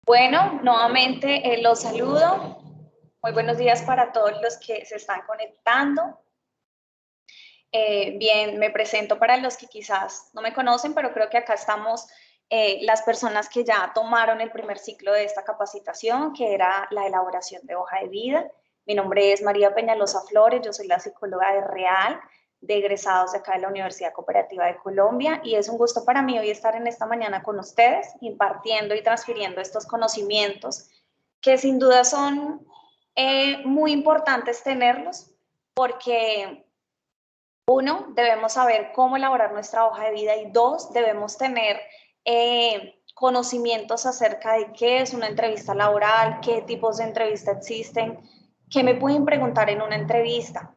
Bueno, nuevamente los saludo. Muy buenos días para todos los que se están conectando. Bien, me presento para los que quizás no me conocen, pero creo que acá estamos las personas que ya tomaron el primer ciclo de esta capacitación, que era la elaboración de hoja de vida. Mi nombre es María Peñalosa Flores, yo soy la psicóloga de Real, de egresados de acá de la Universidad Cooperativa de Colombia, y es un gusto para mí hoy estar en esta mañana con ustedes, impartiendo y transfiriendo estos conocimientos que sin duda son muy importantes tenerlos, porque uno, debemos saber cómo elaborar nuestra hoja de vida y dos, debemos tener conocimientos acerca de qué es una entrevista laboral, qué tipos de entrevista existen, qué me pueden preguntar en una entrevista.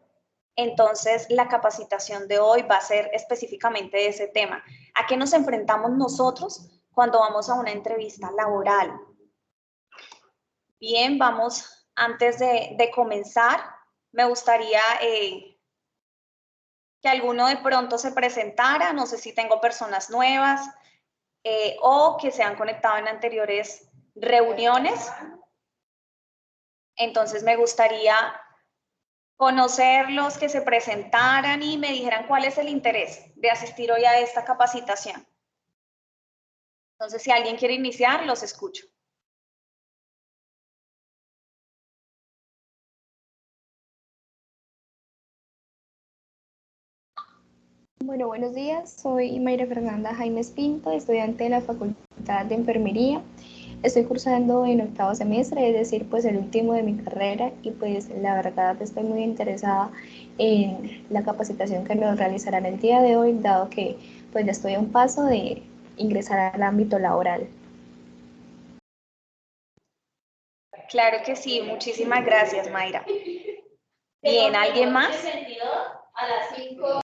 Entonces, la capacitación de hoy va a ser específicamente de ese tema. ¿A qué nos enfrentamos nosotros cuando vamos a una entrevista laboral? Bien, vamos, antes de comenzar, me gustaría que alguno de pronto se presentara, no sé si tengo personas nuevas o que se han conectado en anteriores reuniones. Entonces me gustaría conocerlos, que se presentaran y me dijeran cuál es el interés de asistir hoy a esta capacitación. Entonces, si alguien quiere iniciar, los escucho. Bueno, buenos días. Soy Mayra Fernanda Jaimes Pinto, estudiante de la Facultad de Enfermería. Estoy cursando en octavo semestre, es decir, pues el último de mi carrera y pues la verdad estoy muy interesada en la capacitación que nos realizarán el día de hoy, dado que pues ya estoy a un paso de ingresar al ámbito laboral. Claro que sí, muchísimas gracias, Mayra. Bien, ¿alguien más? A las 5.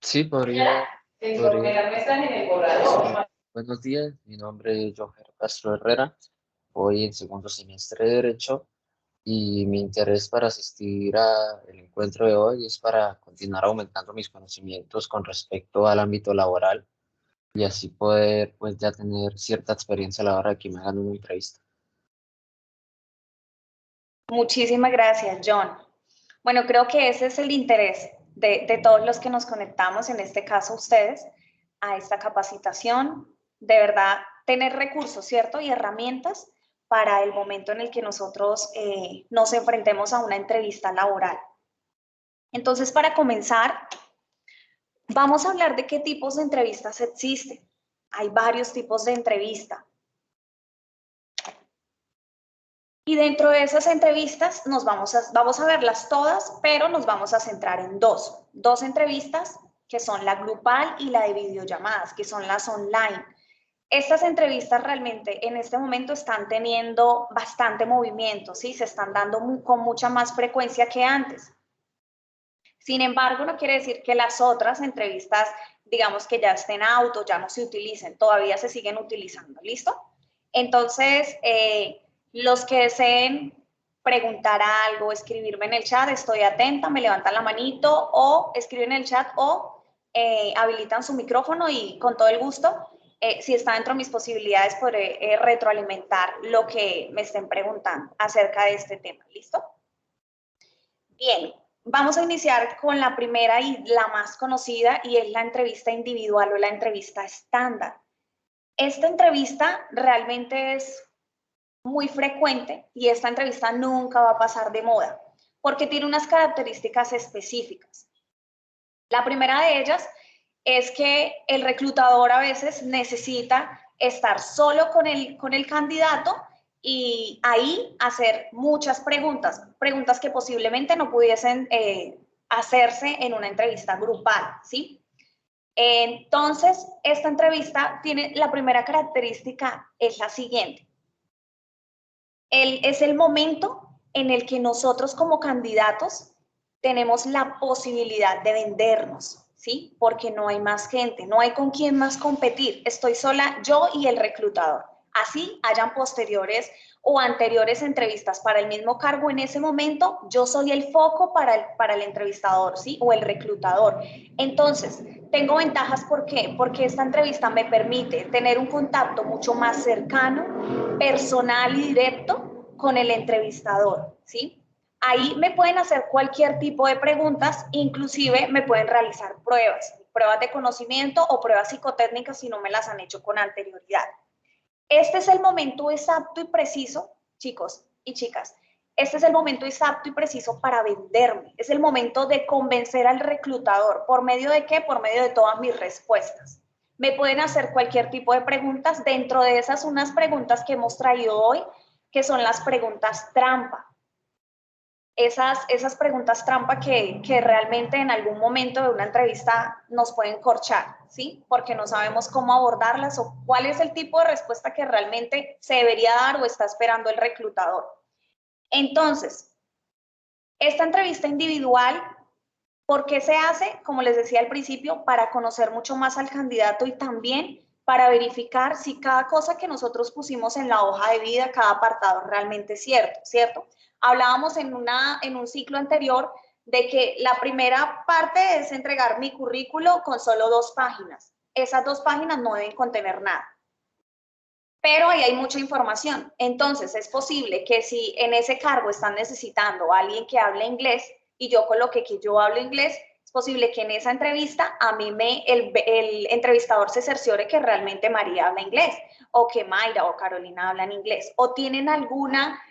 Sí, podría. Sí. Buenos días, mi nombre es Johan Castro Herrera, voy en segundo semestre de Derecho y mi interés para asistir al encuentro de hoy es para continuar aumentando mis conocimientos con respecto al ámbito laboral y así poder pues ya tener cierta experiencia a la hora de que me hagan una entrevista. Muchísimas gracias, John. Bueno, creo que ese es el interés de todos los que nos conectamos, en este caso ustedes, a esta capacitación. De verdad, tener recursos, ¿cierto? Y herramientas para el momento en el que nosotros nos enfrentemos a una entrevista laboral. Entonces, para comenzar, vamos a hablar de qué tipos de entrevistas existen. Hay varios tipos de entrevista. Y dentro de esas entrevistas vamos a verlas todas, pero nos vamos a centrar en dos entrevistas que son la grupal y la de videollamadas, que son las online. Estas entrevistas realmente en este momento están teniendo bastante movimiento, ¿sí? Se están dando con mucha más frecuencia que antes. Sin embargo, no quiere decir que las otras entrevistas, digamos que ya estén out, ya no se utilicen, todavía se siguen utilizando, ¿listo? Entonces, los que deseen preguntar algo, escribirme en el chat, estoy atenta, me levantan la manito o escriben en el chat o habilitan su micrófono y con todo el gusto, si está dentro de mis posibilidades, podré retroalimentar lo que me estén preguntando acerca de este tema, ¿listo? Bien, vamos a iniciar con la primera y la más conocida y es la entrevista individual o la entrevista estándar. Esta entrevista realmente es muy frecuente y esta entrevista nunca va a pasar de moda porque tiene unas características específicas. La primera de ellas es que el reclutador a veces necesita estar solo con el candidato y ahí hacer muchas preguntas, preguntas que posiblemente no pudiesen hacerse en una entrevista grupal, ¿sí? Entonces, esta entrevista tiene, la primera característica es la siguiente. Es el momento en el que nosotros como candidatos tenemos la posibilidad de vendernos, ¿sí? Porque no hay más gente, no hay con quién más competir. Estoy sola yo y el reclutador. Así hayan posteriores o anteriores entrevistas para el mismo cargo en ese momento, yo soy el foco para el entrevistador, ¿sí? O el reclutador. Entonces, tengo ventajas, ¿por qué? Porque esta entrevista me permite tener un contacto mucho más cercano, personal y directo con el entrevistador, ¿sí? Ahí me pueden hacer cualquier tipo de preguntas, inclusive me pueden realizar pruebas de conocimiento o pruebas psicotécnicas si no me las han hecho con anterioridad. Este es el momento exacto y preciso, chicos y chicas, este es el momento exacto y preciso para venderme. Es el momento de convencer al reclutador. ¿Por medio de qué? Por medio de todas mis respuestas. Me pueden hacer cualquier tipo de preguntas. Dentro de esas, unas preguntas que hemos traído hoy, que son las preguntas trampa. Esas preguntas trampa que realmente en algún momento de una entrevista nos pueden corchar, ¿sí? Porque no sabemos cómo abordarlas o cuál es el tipo de respuesta que realmente se debería dar o está esperando el reclutador. Entonces, esta entrevista individual, ¿por qué se hace? Como les decía al principio, para conocer mucho más al candidato y también para verificar si cada cosa que nosotros pusimos en la hoja de vida, cada apartado realmente es cierto, ¿cierto? Hablábamos en un ciclo anterior de que la primera parte es entregar mi currículo con solo 2 páginas. Esas 2 páginas no deben contener nada. Pero ahí hay mucha información. Entonces, es posible que si en ese cargo están necesitando a alguien que hable inglés y yo coloque que yo hablo inglés, es posible que en esa entrevista a mí el entrevistador se cerciore que realmente María habla inglés o que Mayra o Carolina hablan inglés o tienen alguna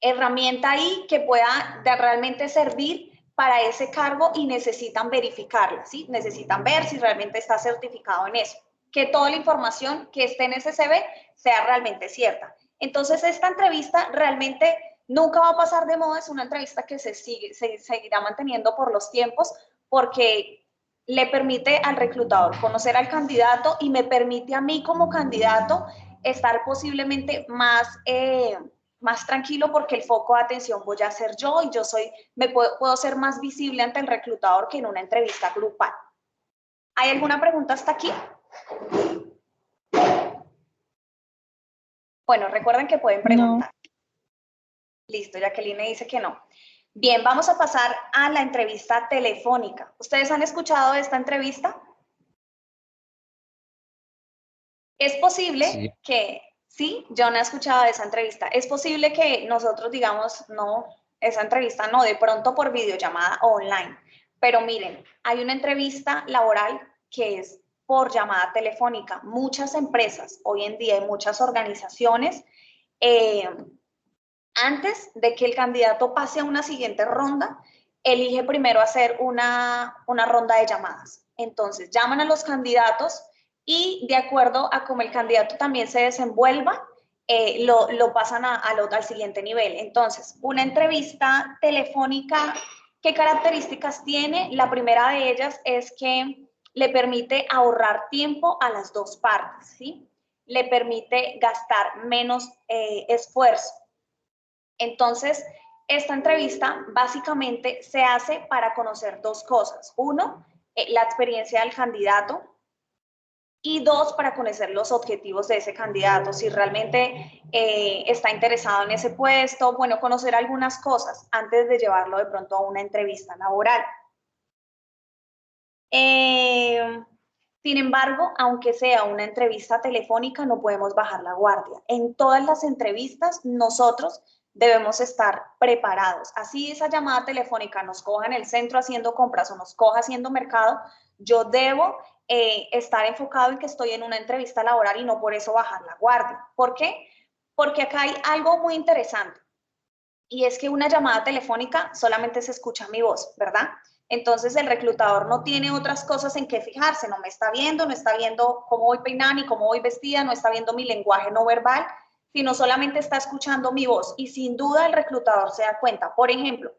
herramienta ahí que pueda realmente servir para ese cargo y necesitan verificarla, ¿sí? Necesitan ver si realmente está certificado en eso, que toda la información que esté en ese CV sea realmente cierta. Entonces, esta entrevista realmente nunca va a pasar de moda, es una entrevista que se seguirá manteniendo por los tiempos porque le permite al reclutador conocer al candidato y me permite a mí como candidato estar posiblemente más tranquilo porque el foco de atención voy a ser yo y puedo ser más visible ante el reclutador que en una entrevista grupal. ¿Hay alguna pregunta hasta aquí? Bueno, recuerden que pueden preguntar. No. Listo, Jacqueline dice que no. Bien, vamos a pasar a la entrevista telefónica. ¿Ustedes han escuchado de esta entrevista? Es posible que, sí, yo no he escuchado de esa entrevista. Es posible que nosotros digamos, no, esa entrevista no, de pronto por videollamada o online. Pero miren, hay una entrevista laboral que es por llamada telefónica. Muchas empresas, hoy en día, y muchas organizaciones, antes de que el candidato pase a una siguiente ronda, elige primero hacer una ronda de llamadas. Entonces, llaman a los candidatos y de acuerdo a cómo el candidato también se desenvuelva, lo pasan al siguiente nivel. Entonces, una entrevista telefónica, ¿qué características tiene? La primera de ellas es que le permite ahorrar tiempo a las 2 partes, ¿sí? Le permite gastar menos esfuerzo. Entonces, esta entrevista básicamente se hace para conocer 2 cosas. 1, la experiencia del candidato y 2, para conocer los objetivos de ese candidato, si realmente está interesado en ese puesto, bueno, conocer algunas cosas antes de llevarlo de pronto a una entrevista laboral. Sin embargo, aunque sea una entrevista telefónica, no podemos bajar la guardia. En todas las entrevistas, nosotros debemos estar preparados. Así esa llamada telefónica nos coja en el centro haciendo compras o nos coja haciendo mercado, yo debo estar enfocado en que estoy en una entrevista laboral y no por eso bajar la guardia. ¿Por qué? Porque acá hay algo muy interesante y es que una llamada telefónica solamente se escucha mi voz, ¿verdad? Entonces el reclutador no tiene otras cosas en qué fijarse, no me está viendo, no está viendo cómo voy peinada ni cómo voy vestida, no está viendo mi lenguaje no verbal, sino solamente está escuchando mi voz y sin duda el reclutador se da cuenta. Por ejemplo,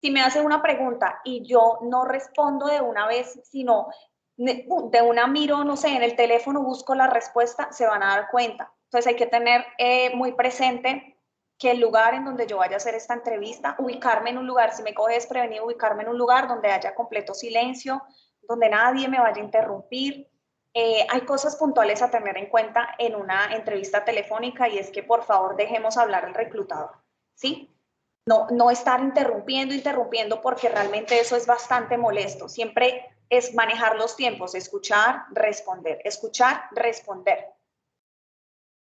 si me hace una pregunta y yo no respondo de una vez, sino de una miro, no sé, en el teléfono busco la respuesta, se van a dar cuenta. Entonces hay que tener muy presente que el lugar en donde yo vaya a hacer esta entrevista, ubicarme en un lugar, si me coge desprevenido, ubicarme en un lugar donde haya completo silencio, donde nadie me vaya a interrumpir. Hay cosas puntuales a tener en cuenta en una entrevista telefónica y es que por favor dejemos hablar al reclutador, ¿sí? No estar interrumpiendo porque realmente eso es bastante molesto. Siempre es manejar los tiempos, escuchar, responder,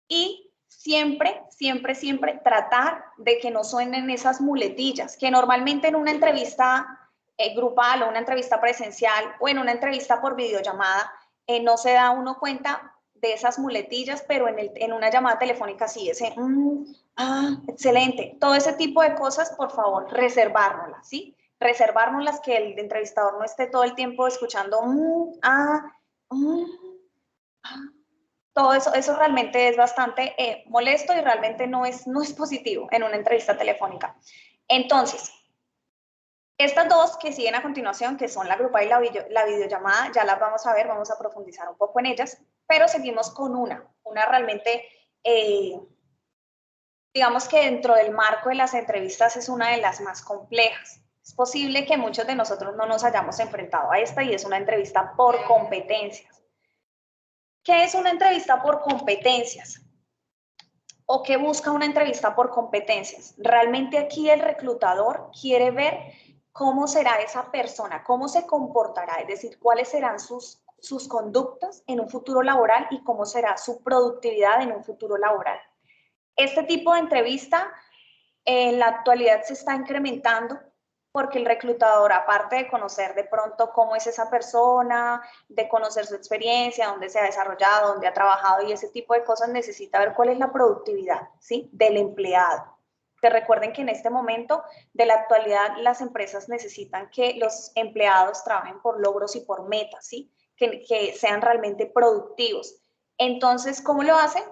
y siempre tratar de que no suenen esas muletillas, que normalmente en una entrevista grupal o una entrevista presencial o en una entrevista por videollamada no se da uno cuenta de esas muletillas, pero en una llamada telefónica sí, excelente. Todo ese tipo de cosas, por favor, reservárnoslas, ¿sí? Reservárnoslas, que el entrevistador no esté todo el tiempo escuchando todo eso realmente es bastante molesto y realmente no es positivo en una entrevista telefónica. Entonces, estas dos que siguen a continuación, que son la grupal y la videollamada, ya las vamos a ver, vamos a profundizar un poco en ellas, pero seguimos con una realmente, digamos que dentro del marco de las entrevistas es una de las más complejas. Es posible que muchos de nosotros no nos hayamos enfrentado a esta y es una entrevista por competencias. ¿Qué es una entrevista por competencias? ¿O qué busca una entrevista por competencias? Realmente aquí el reclutador quiere ver cómo será esa persona, cómo se comportará, es decir, cuáles serán sus conductas en un futuro laboral y cómo será su productividad en un futuro laboral. Este tipo de entrevista en la actualidad se está incrementando porque el reclutador, aparte de conocer de pronto cómo es esa persona, de conocer su experiencia, dónde se ha desarrollado, dónde ha trabajado y ese tipo de cosas, necesita ver cuál es la productividad, ¿sí?, del empleado. Que recuerden que en este momento de la actualidad las empresas necesitan que los empleados trabajen por logros y por metas, ¿sí?, que sean realmente productivos. Entonces, ¿cómo lo hacen?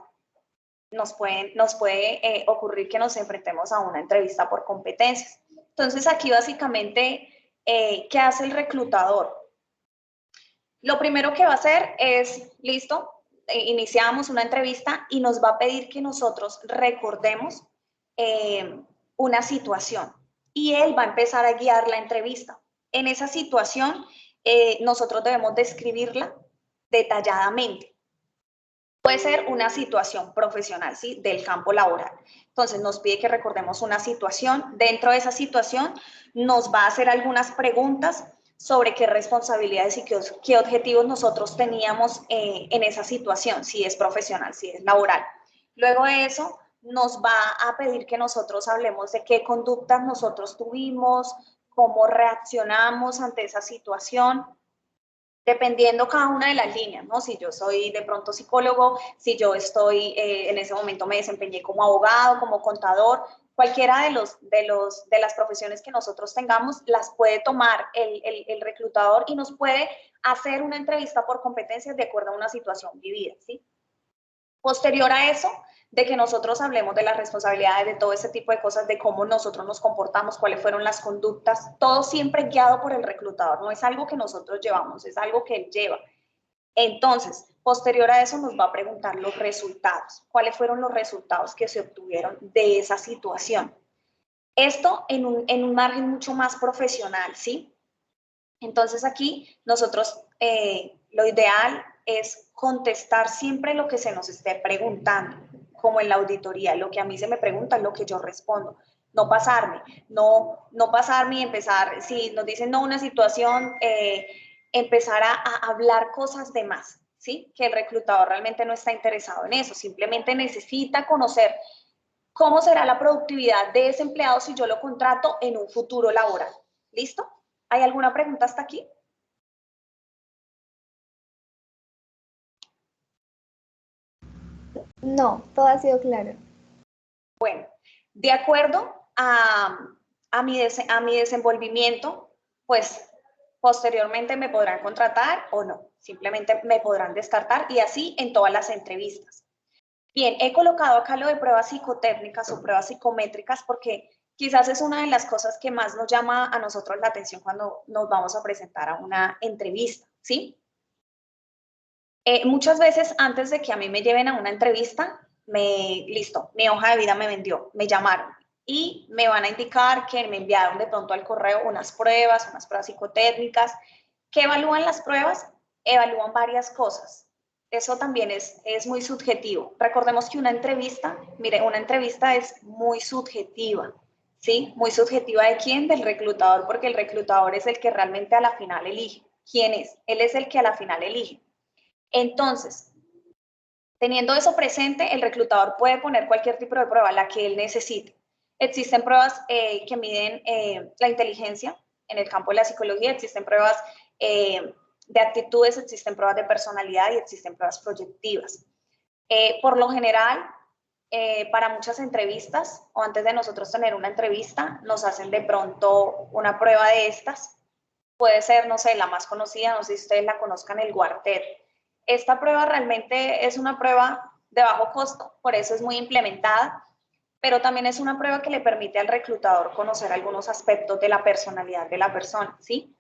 Nos puede ocurrir que nos enfrentemos a una entrevista por competencias. Entonces, aquí básicamente, ¿qué hace el reclutador? Lo primero que va a hacer es, listo, iniciamos una entrevista y nos va a pedir que nosotros recordemos una situación y él va a empezar a guiar la entrevista. En esa situación, nosotros debemos describirla detalladamente. Puede ser una situación profesional, ¿sí?, del campo laboral. Entonces nos pide que recordemos una situación. Dentro de esa situación nos va a hacer algunas preguntas sobre qué responsabilidades y qué objetivos nosotros teníamos en esa situación, si es profesional, si es laboral. Luego de eso nos va a pedir que nosotros hablemos de qué conductas nosotros tuvimos, cómo reaccionamos ante esa situación, dependiendo cada una de las líneas, ¿no? Si yo soy de pronto psicólogo, si yo estoy, en ese momento me desempeñé como abogado, como contador, cualquiera de las profesiones que nosotros tengamos, las puede tomar el reclutador y nos puede hacer una entrevista por competencias de acuerdo a una situación vivida, ¿sí? Posterior a eso, de que nosotros hablemos de las responsabilidades, de todo ese tipo de cosas, de cómo nosotros nos comportamos, cuáles fueron las conductas, todo siempre guiado por el reclutador, no es algo que nosotros llevamos, es algo que él lleva. Entonces, posterior a eso nos va a preguntar los resultados, cuáles fueron los resultados que se obtuvieron de esa situación. Esto en un margen mucho más profesional, ¿sí? Entonces aquí nosotros lo ideal es contestar siempre lo que se nos esté preguntando, como en la auditoría, lo que a mí se me pregunta es lo que yo respondo. No pasarme y empezar, si nos dicen no una situación, empezar a hablar cosas de más, ¿sí? Que el reclutador realmente no está interesado en eso, simplemente necesita conocer cómo será la productividad de ese empleado si yo lo contrato en un futuro laboral. ¿Listo? ¿Hay alguna pregunta hasta aquí? No, todo ha sido claro. Bueno, de acuerdo a mi desenvolvimiento, pues posteriormente me podrán contratar o no, simplemente me podrán descartar y así en todas las entrevistas. Bien, he colocado acá lo de pruebas psicotécnicas o pruebas psicométricas porque quizás es una de las cosas que más nos llama a nosotros la atención cuando nos vamos a presentar a una entrevista, ¿sí? Muchas veces antes de que a mí me lleven a una entrevista, listo, mi hoja de vida me vendió, me llamaron y me van a indicar que me enviaron de pronto al correo unas pruebas psicotécnicas. ¿Qué evalúan las pruebas? evalúan varias cosas. Eso también es muy subjetivo. Recordemos que una entrevista, mire, una entrevista es muy subjetiva, ¿sí? Muy subjetiva ¿de quién? Del reclutador, porque el reclutador es el que realmente a la final elige. ¿Quién es? Él es el que a la final elige. Entonces, teniendo eso presente, el reclutador puede poner cualquier tipo de prueba, la que él necesite. Existen pruebas que miden la inteligencia en el campo de la psicología, existen pruebas de actitudes, existen pruebas de personalidad y existen pruebas proyectivas. Por lo general, para muchas entrevistas o antes de nosotros tener una entrevista, nos hacen de pronto una prueba de estas. Puede ser, no sé, la más conocida, no sé si ustedes la conozcan, el Guartet. Esta prueba realmente es una prueba de bajo costo, por eso es muy implementada, pero también es una prueba que le permite al reclutador conocer algunos aspectos de la personalidad de la persona, ¿sí?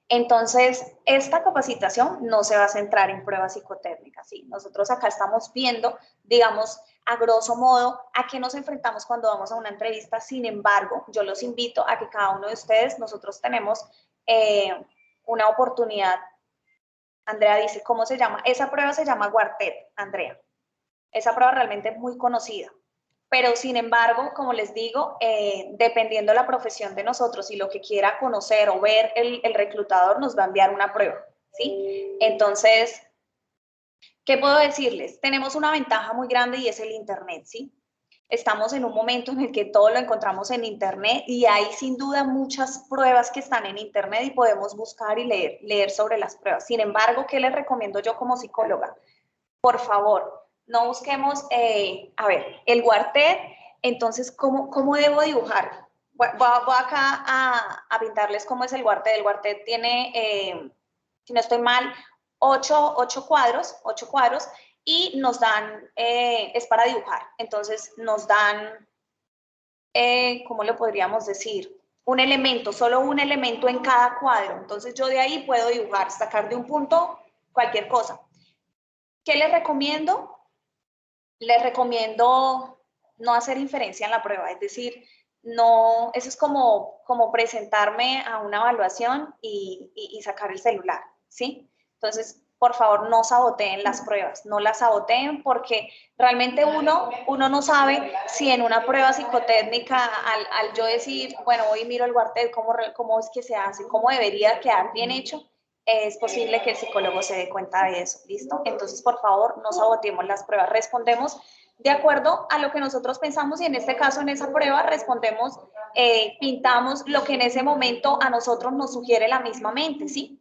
Entonces, esta capacitación no se va a centrar en pruebas psicotécnicas, ¿sí? Nosotros acá estamos viendo, digamos, a grosso modo, a qué nos enfrentamos cuando vamos a una entrevista. Sin embargo, yo los invito a que cada uno de ustedes, nosotros tenemos una oportunidad. Andrea dice, ¿cómo se llama? Esa prueba se llama Guartet, Andrea. Esa prueba realmente es muy conocida. Pero sin embargo, como les digo, dependiendo de la profesión de nosotros y lo que quiera conocer o ver el reclutador, nos va a enviar una prueba, ¿sí? Entonces, ¿qué puedo decirles? Tenemos una ventaja muy grande y es el Internet, ¿sí? Estamos en un momento en el que todo lo encontramos en Internet y hay sin duda muchas pruebas que están en Internet y podemos buscar y leer sobre las pruebas. Sin embargo, ¿qué les recomiendo yo como psicóloga? Por favor, no busquemos, a ver, el Guartet, entonces, ¿cómo debo dibujar? Voy acá a pintarles cómo es el Guartet. El Guartet tiene, si no estoy mal, 8 cuadros, y nos dan, es para dibujar, entonces nos dan, ¿cómo lo podríamos decir? Un elemento, solo un elemento en cada cuadro, entonces yo de ahí puedo dibujar, sacar de un punto cualquier cosa. ¿Qué les recomiendo? Les recomiendo no hacer inferencia en la prueba, es decir, no, eso es como presentarme a una evaluación y sacar el celular, ¿sí? Entonces, por favor, no saboteen las pruebas, no las saboteen porque realmente uno no sabe si en una prueba psicotécnica, al yo decir, bueno, hoy miro el Guartet, cómo es que se hace, cómo debería quedar bien hecho, es posible que el psicólogo se dé cuenta de eso, ¿listo? Entonces, por favor, no saboteemos las pruebas, respondemos de acuerdo a lo que nosotros pensamos y en este caso, en esa prueba, respondemos, pintamos lo que en ese momento a nosotros nos sugiere la misma mente, ¿sí?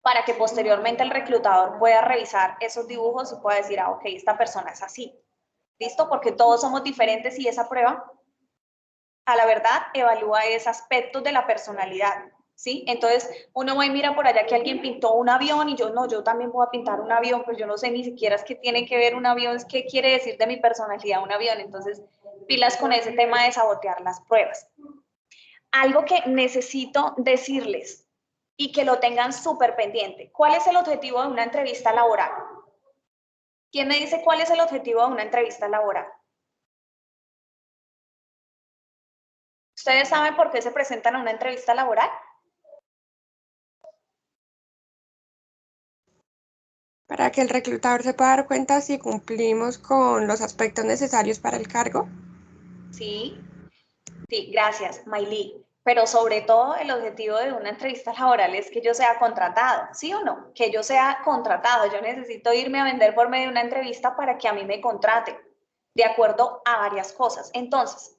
Para que posteriormente el reclutador pueda revisar esos dibujos y pueda decir, ah, ok, esta persona es así, ¿listo? Porque todos somos diferentes y esa prueba, a la verdad, evalúa esos aspectos de la personalidad, ¿sí? Entonces, uno va y mira por allá que alguien pintó un avión y yo, no, yo también voy a pintar un avión, pero yo no sé ni siquiera es qué tiene que ver un avión, es qué quiere decir de mi personalidad un avión. Entonces, pilas con ese tema de sabotear las pruebas. Algo que necesito decirles y que lo tengan súper pendiente. ¿Cuál es el objetivo de una entrevista laboral? ¿Quién me dice cuál es el objetivo de una entrevista laboral? ¿Ustedes saben por qué se presentan a una entrevista laboral? Para que el reclutador se pueda dar cuenta si cumplimos con los aspectos necesarios para el cargo. Sí, gracias, Maylí. Pero sobre todo el objetivo de una entrevista laboral es que yo sea contratado, ¿sí o no? Que yo sea contratado. Yo necesito irme a vender por medio de una entrevista para que a mí me contraten, de acuerdo a varias cosas. Entonces,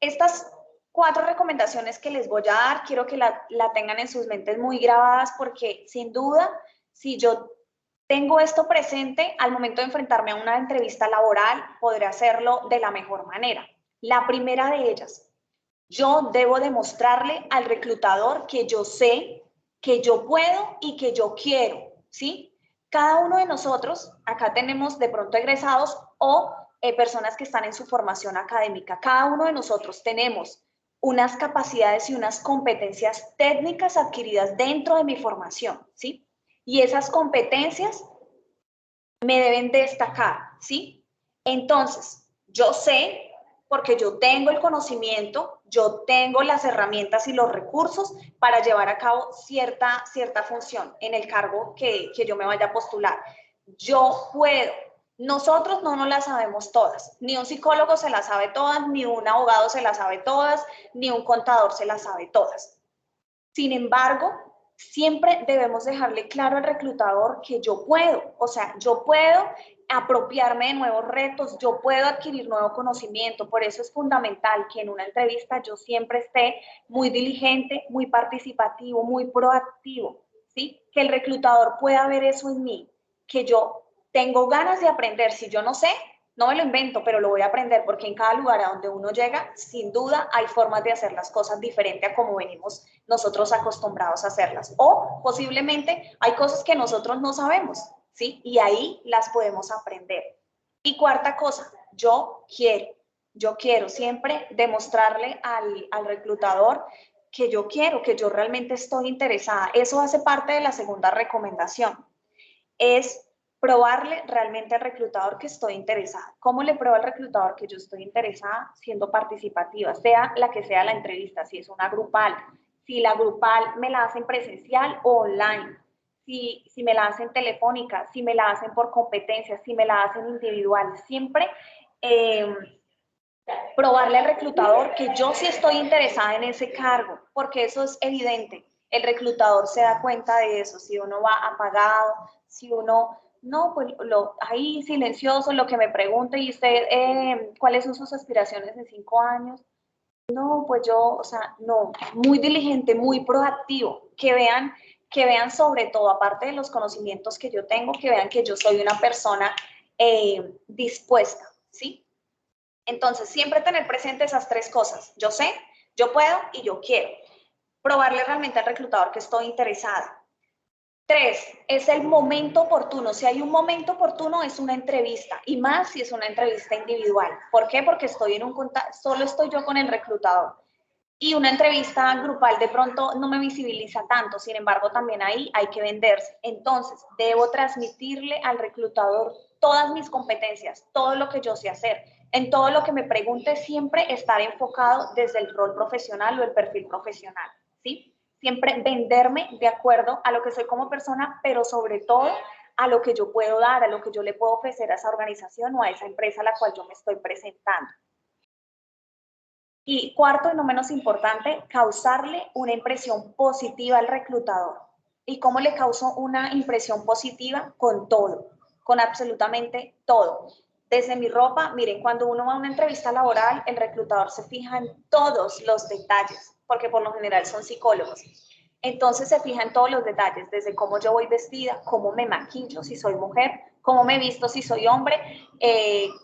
estas 4 recomendaciones que les voy a dar, quiero que la tengan en sus mentes muy grabadas porque sin duda, si yo tengo esto presente, al momento de enfrentarme a una entrevista laboral, podré hacerlo de la mejor manera. La primera de ellas, yo debo demostrarle al reclutador que yo sé, que yo puedo y que yo quiero, ¿sí? Cada uno de nosotros, acá tenemos de pronto egresados o personas que están en su formación académica, cada uno de nosotros tenemos unas capacidades y unas competencias técnicas adquiridas dentro de mi formación, ¿sí? Y esas competencias me deben destacar, ¿sí? Entonces, yo sé, porque yo tengo el conocimiento, yo tengo las herramientas y los recursos para llevar a cabo cierta función en el cargo que yo me vaya a postular. Yo puedo. Nosotros no nos las sabemos todas, ni un psicólogo se las sabe todas, ni un abogado se las sabe todas, ni un contador se las sabe todas. Sin embargo, siempre debemos dejarle claro al reclutador que yo puedo, o sea, yo puedo apropiarme de nuevos retos, yo puedo adquirir nuevo conocimiento. Por eso es fundamental que en una entrevista yo siempre esté muy diligente, muy participativo, muy proactivo, ¿sí? Que el reclutador pueda ver eso en mí, que yo tengo ganas de aprender. Si yo no sé, no me lo invento, pero lo voy a aprender, porque en cada lugar a donde uno llega, sin duda hay formas de hacer las cosas diferente a como venimos nosotros acostumbrados a hacerlas. O posiblemente hay cosas que nosotros no sabemos, ¿sí? Y ahí las podemos aprender. Y cuarta cosa, yo quiero siempre demostrarle al reclutador que yo quiero, que yo realmente estoy interesada. Eso hace parte de la segunda recomendación. Es probarle realmente al reclutador que estoy interesada. ¿Cómo le pruebo al reclutador que yo estoy interesada? Siendo participativa, sea la que sea la entrevista, si es una grupal, si la grupal me la hacen presencial o online, si me la hacen telefónica, si me la hacen por competencias, si me la hacen individual. Siempre probarle al reclutador que yo sí estoy interesada en ese cargo, porque eso es evidente. El reclutador se da cuenta de eso, si uno va apagado, si uno, no, pues ahí silencioso, lo que me pregunte, y usted, ¿cuáles son sus aspiraciones en 5 años? No, pues yo, o sea, no, muy diligente, muy proactivo, que vean sobre todo, aparte de los conocimientos que yo tengo, que vean que yo soy una persona dispuesta, ¿sí? Entonces, siempre tener presente esas tres cosas. Yo sé, yo puedo y yo quiero. Probarle realmente al reclutador que estoy interesada. 3, es el momento oportuno. Si hay un momento oportuno, es una entrevista. Y más si es una entrevista individual. ¿Por qué? Porque estoy en un contacto, solo estoy yo con el reclutador. Y una entrevista grupal de pronto no me visibiliza tanto, sin embargo también ahí hay que venderse. Entonces, debo transmitirle al reclutador todas mis competencias, todo lo que yo sé hacer. En todo lo que me pregunte, siempre estar enfocado desde el rol profesional o el perfil profesional, ¿sí? Siempre venderme de acuerdo a lo que soy como persona, pero sobre todo a lo que yo puedo dar, a lo que yo le puedo ofrecer a esa organización o a esa empresa a la cual yo me estoy presentando. Y cuarto y no menos importante, causarle una impresión positiva al reclutador. ¿Y cómo le causo una impresión positiva? Con todo, con absolutamente todo. Desde mi ropa, miren, cuando uno va a una entrevista laboral, el reclutador se fija en todos los detalles, porque por lo general son psicólogos. Entonces se fija en todos los detalles, desde cómo yo voy vestida, cómo me maquillo si soy mujer, cómo me visto si soy hombre,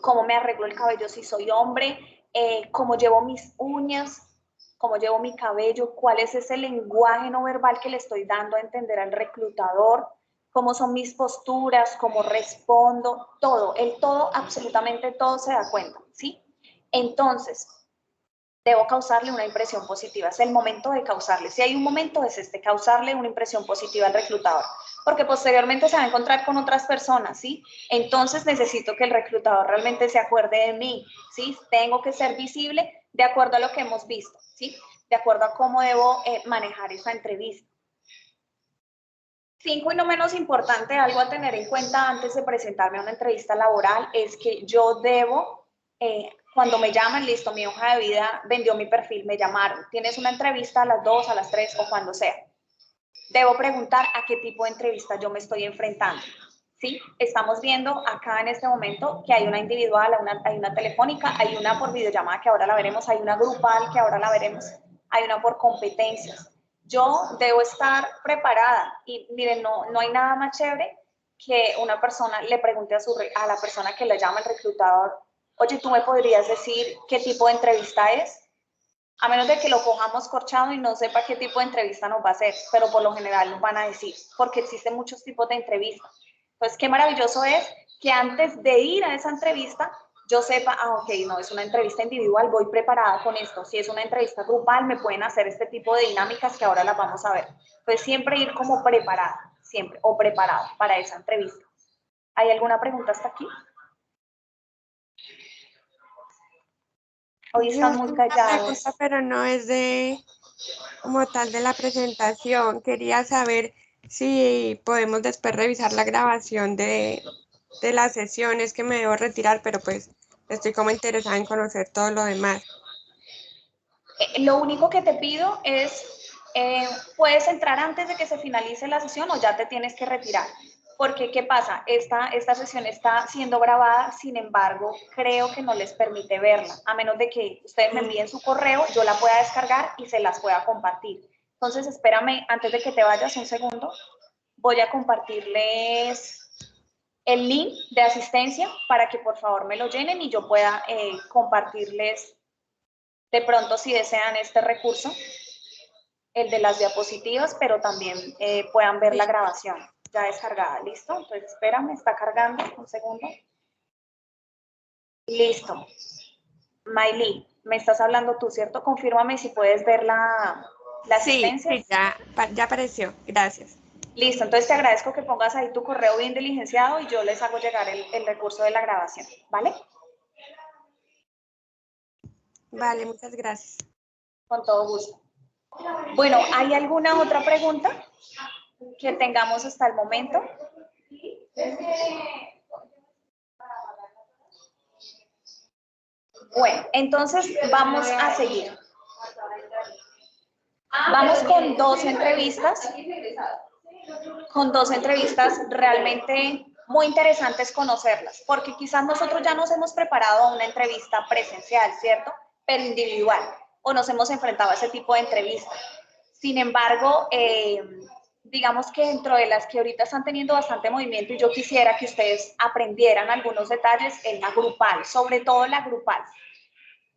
cómo me arreglo el cabello si soy hombre, cómo llevo mis uñas, cómo llevo mi cabello, cuál es ese lenguaje no verbal que le estoy dando a entender al reclutador, cómo son mis posturas, cómo respondo, todo, absolutamente todo se da cuenta, ¿sí? Entonces, debo causarle una impresión positiva, es el momento de causarle, si hay un momento es causarle una impresión positiva al reclutador, porque posteriormente se va a encontrar con otras personas, ¿sí? Entonces necesito que el reclutador realmente se acuerde de mí, ¿sí? Tengo que ser visible de acuerdo a lo que hemos visto, ¿sí? De acuerdo a cómo debo manejar esa entrevista. 5 y no menos importante, algo a tener en cuenta antes de presentarme a una entrevista laboral es que yo debo, cuando me llaman, listo, mi hoja de vida vendió mi perfil, me llamaron, tienes una entrevista a las 2, a las 3 o cuando sea. Debo preguntar a qué tipo de entrevista yo me estoy enfrentando. ¿Sí? Estamos viendo acá en este momento que hay una individual, hay una telefónica, hay una por videollamada que ahora la veremos, hay una grupal que ahora la veremos, hay una por competencias. Yo debo estar preparada y miren, no hay nada más chévere que una persona le pregunte a la persona que le llama el reclutador, oye, ¿tú me podrías decir qué tipo de entrevista es? A menos de que lo cojamos corchado y no sepa qué tipo de entrevista nos va a hacer, pero por lo general nos van a decir, porque existen muchos tipos de entrevistas. Entonces, qué maravilloso es que antes de ir a esa entrevista, yo sepa, ok, no, es una entrevista individual, voy preparada con esto. Si es una entrevista grupal, me pueden hacer este tipo de dinámicas que ahora las vamos a ver. Entonces, siempre ir como preparada, siempre, o preparado para esa entrevista. ¿Hay alguna pregunta hasta aquí? Hoy Yo están muy tengo una callados. pregunta, pero no es de como tal de la presentación. Quería saber si podemos después revisar la grabación de las sesiones que me debo retirar, pero pues estoy como interesada en conocer todo lo demás. Lo único que te pido es, ¿puedes entrar antes de que se finalice la sesión o ya te tienes que retirar? Porque, ¿qué pasa? Esta sesión está siendo grabada, sin embargo, creo que no les permite verla, a menos de que ustedes me envíen su correo, yo la pueda descargar y se las pueda compartir. Entonces, espérame, antes de que te vayas, un segundo, voy a compartirles el link de asistencia para que por favor me lo llenen y yo pueda compartirles de pronto si desean este recurso, el de las diapositivas, pero también puedan ver la grabación ya descargada. ¿Listo? Entonces, espérame, está cargando, un segundo. Listo. Miley, me estás hablando tú, ¿cierto? Confírmame si puedes ver la asistencia. Sí, ya apareció. Gracias. Listo, entonces te agradezco que pongas ahí tu correo bien diligenciado y yo les hago llegar el recurso de la grabación, ¿vale? Vale, muchas gracias. Con todo gusto. Bueno, ¿hay alguna otra pregunta que tengamos hasta el momento? Bueno, entonces vamos a seguir. Vamos con dos entrevistas realmente muy interesantes conocerlas, porque quizás nosotros ya nos hemos preparado a una entrevista presencial, ¿cierto? Pero individual, o nos hemos enfrentado a ese tipo de entrevistas. Sin embargo, digamos que dentro de las que ahorita están teniendo bastante movimiento y yo quisiera que ustedes aprendieran algunos detalles en la grupal, sobre todo la grupal.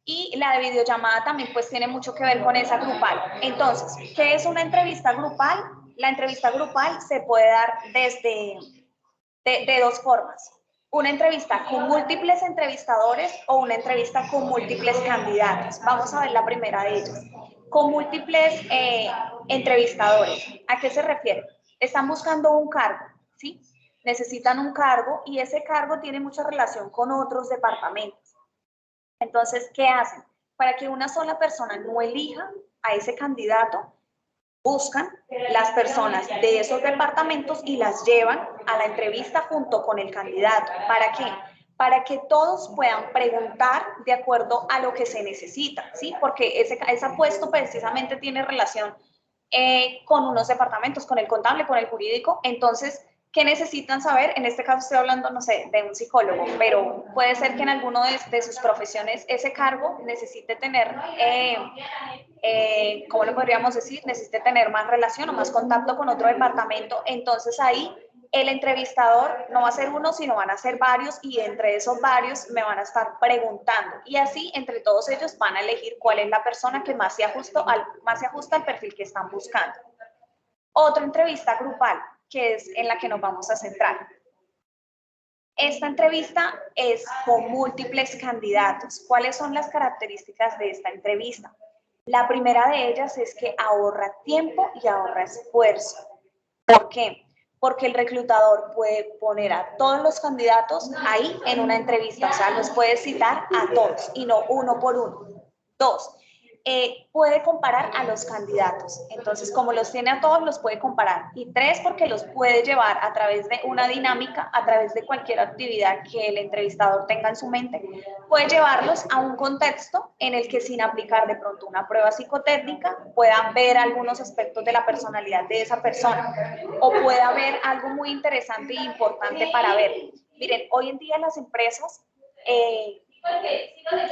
Y la de videollamada también pues tiene mucho que ver con esa grupal. Entonces, ¿qué es una entrevista grupal? La entrevista grupal se puede dar desde de dos formas. Una entrevista con múltiples entrevistadores o una entrevista con múltiples candidatos. Vamos a ver la primera de ellas. Con múltiples entrevistadores. ¿A qué se refiere? Están buscando un cargo, ¿sí? Necesitan un cargo y ese cargo tiene mucha relación con otros departamentos. Entonces, ¿qué hacen? Para que una sola persona no elija a ese candidato, buscan las personas de esos departamentos y las llevan a la entrevista junto con el candidato. ¿Para qué? Para que todos puedan preguntar de acuerdo a lo que se necesita, ¿sí? Porque ese puesto precisamente tiene relación con unos departamentos, con el contable, con el jurídico. Entonces, ¿qué necesitan saber? En este caso estoy hablando, no sé, de un psicólogo, pero puede ser que en alguno de sus profesiones ese cargo necesite tener, ¿cómo le podríamos decir? Necesite tener más relación o más contacto con otro departamento. Entonces ahí el entrevistador no va a ser uno, sino van a ser varios y entre esos varios me van a estar preguntando. Y así entre todos ellos van a elegir cuál es la persona que más se ajusta al perfil que están buscando. Otra entrevista grupal, que es en la que nos vamos a centrar. Esta entrevista es con múltiples candidatos. ¿Cuáles son las características de esta entrevista? La primera de ellas es que ahorra tiempo y ahorra esfuerzo. ¿Por qué? Porque el reclutador puede poner a todos los candidatos ahí en una entrevista, o sea, los puede citar a todos y no uno por uno. Dos, puede comparar a los candidatos. Entonces, como los tiene a todos, los puede comparar. Y tres, porque los puede llevar a través de una dinámica, a través de cualquier actividad que el entrevistador tenga en su mente, puede llevarlos a un contexto en el que sin aplicar de pronto una prueba psicotécnica puedan ver algunos aspectos de la personalidad de esa persona o pueda haber algo muy interesante e importante para ver. Miren, hoy en día las empresas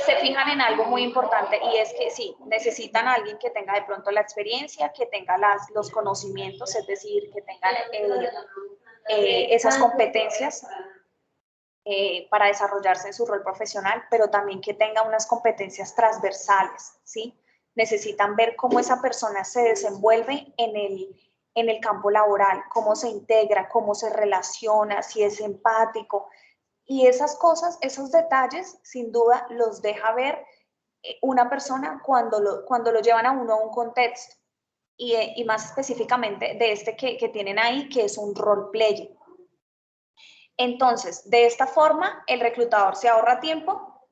se fijan en algo muy importante y es que sí, necesitan a alguien que tenga de pronto la experiencia, que tenga los conocimientos, es decir, que tengan esas competencias para desarrollarse en su rol profesional, pero también que tenga unas competencias transversales, ¿sí? Necesitan ver cómo esa persona se desenvuelve en el campo laboral, cómo se integra, cómo se relaciona, si es empático. Y esas cosas, esos detalles, sin duda, los deja ver una persona cuando lo llevan a uno a un contexto. Y más específicamente de este que tienen ahí, que es un role-playing. Entonces, de esta forma, el reclutador se ahorra tiempo,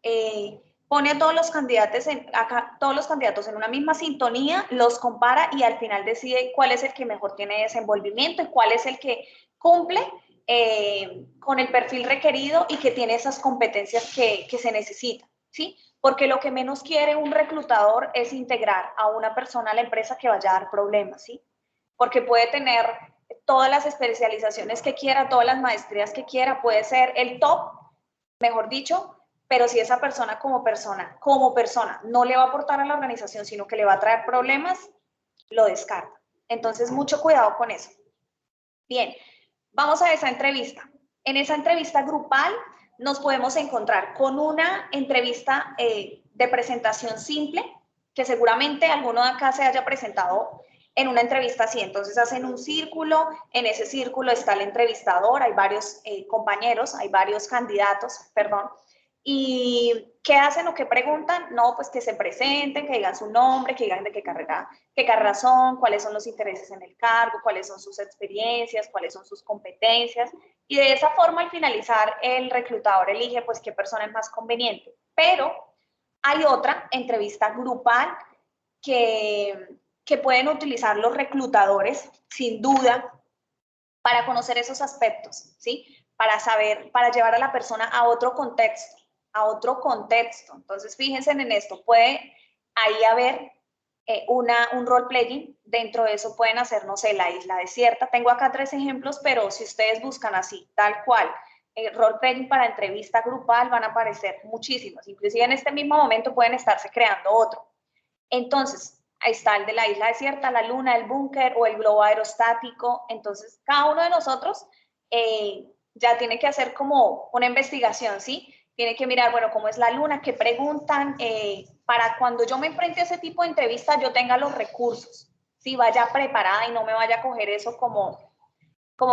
pone a todos los candidatos en una misma sintonía, los compara y al final decide cuál es el que mejor tiene desenvolvimiento y cuál es el que cumple con el perfil requerido y que tiene esas competencias que se necesitan, ¿sí? Porque lo que menos quiere un reclutador es integrar a una persona a la empresa que vaya a dar problemas, ¿sí? Porque puede tener todas las especializaciones que quiera, todas las maestrías que quiera, puede ser el top, mejor dicho, pero si esa persona como persona no le va a aportar a la organización, sino que le va a traer problemas, lo descarta. Entonces, mucho cuidado con eso. Bien, vamos a esa entrevista. En esa entrevista grupal nos podemos encontrar con una entrevista de presentación simple, que seguramente alguno de acá se haya presentado en una entrevista así. Entonces hacen un círculo, en ese círculo está el entrevistador, hay varios compañeros, hay varios candidatos, perdón. ¿Y qué hacen o qué preguntan? No, pues que se presenten, que digan su nombre, que digan de qué carrera son, cuáles son los intereses en el cargo, cuáles son sus experiencias, cuáles son sus competencias. Y de esa forma, al finalizar, el reclutador elige pues qué persona es más conveniente. Pero hay otra entrevista grupal que pueden utilizar los reclutadores, sin duda, para conocer esos aspectos, ¿sí? Para saber, para llevar a la persona a otro contexto, Entonces, fíjense en esto, puede ahí haber un role-playing, dentro de eso pueden hacer, no sé, la isla desierta. Tengo acá 3 ejemplos, pero si ustedes buscan así, tal cual, role-playing para entrevista grupal, van a aparecer muchísimos. Inclusive en este mismo momento pueden estarse creando otro. Entonces, ahí está el de la isla desierta, la luna, el búnker o el globo aerostático. Entonces, cada uno de nosotros ya tiene que hacer como una investigación, ¿sí? Tiene que mirar, bueno, cómo es la luna, qué preguntan, para cuando yo me enfrente a ese tipo de entrevista yo tenga los recursos, ¿sí? Vaya preparada y no me vaya a coger eso como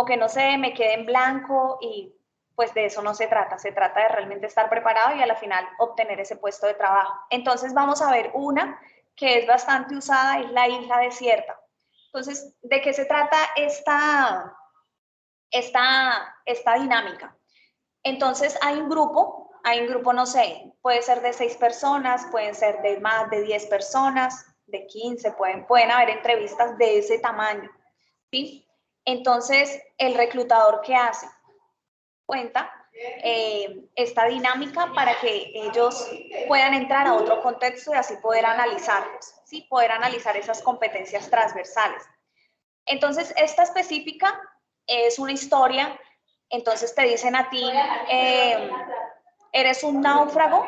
que no sé, me quede en blanco y pues de eso no se trata de realmente estar preparado y a la final obtener ese puesto de trabajo. Entonces vamos a ver una que es bastante usada, es la isla desierta. Entonces, ¿de qué se trata esta dinámica? Entonces hay un grupo, no sé, puede ser de 6 personas, pueden ser de más de 10 personas, de 15, pueden haber entrevistas de ese tamaño, ¿sí? Entonces, el reclutador, ¿qué hace? Cuenta esta dinámica para que ellos puedan entrar a otro contexto y así poder analizarlos, ¿sí? Poder analizar esas competencias transversales. Entonces, esta específica es una historia, entonces te dicen a ti, eres un náufrago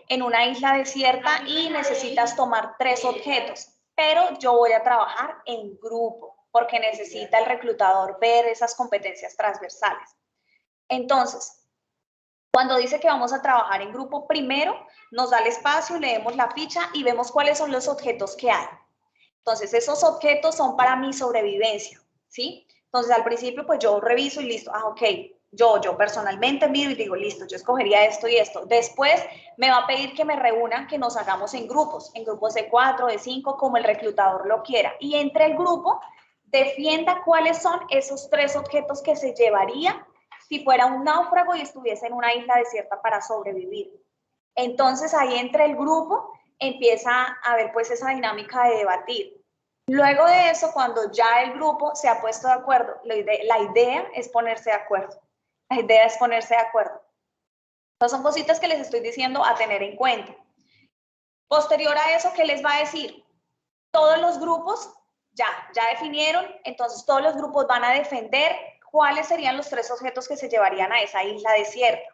en una isla desierta y necesitas tomar 3 objetos, pero yo voy a trabajar en grupo porque necesita el reclutador ver esas competencias transversales. Entonces, cuando dice que vamos a trabajar en grupo, primero nos da el espacio, leemos la ficha y vemos cuáles son los objetos que hay. Entonces, esos objetos son para mi sobrevivencia, ¿sí? Entonces, al principio, pues yo reviso y listo. Ok, yo personalmente miro y digo, listo, yo escogería esto y esto. Después me va a pedir que me reúnan, que nos hagamos en grupos de 4, de 5, como el reclutador lo quiera. Y entre el grupo, defienda cuáles son esos 3 objetos que se llevaría si fuera un náufrago y estuviese en una isla desierta para sobrevivir. Entonces, ahí entre el grupo empieza a haber pues esa dinámica de debatir. Luego de eso, cuando ya el grupo se ha puesto de acuerdo, la idea es ponerse de acuerdo. Entonces son cositas que les estoy diciendo a tener en cuenta. Posterior a eso, ¿qué les va a decir? Todos los grupos ya definieron, entonces todos los grupos van a defender cuáles serían los 3 objetos que se llevarían a esa isla desierta.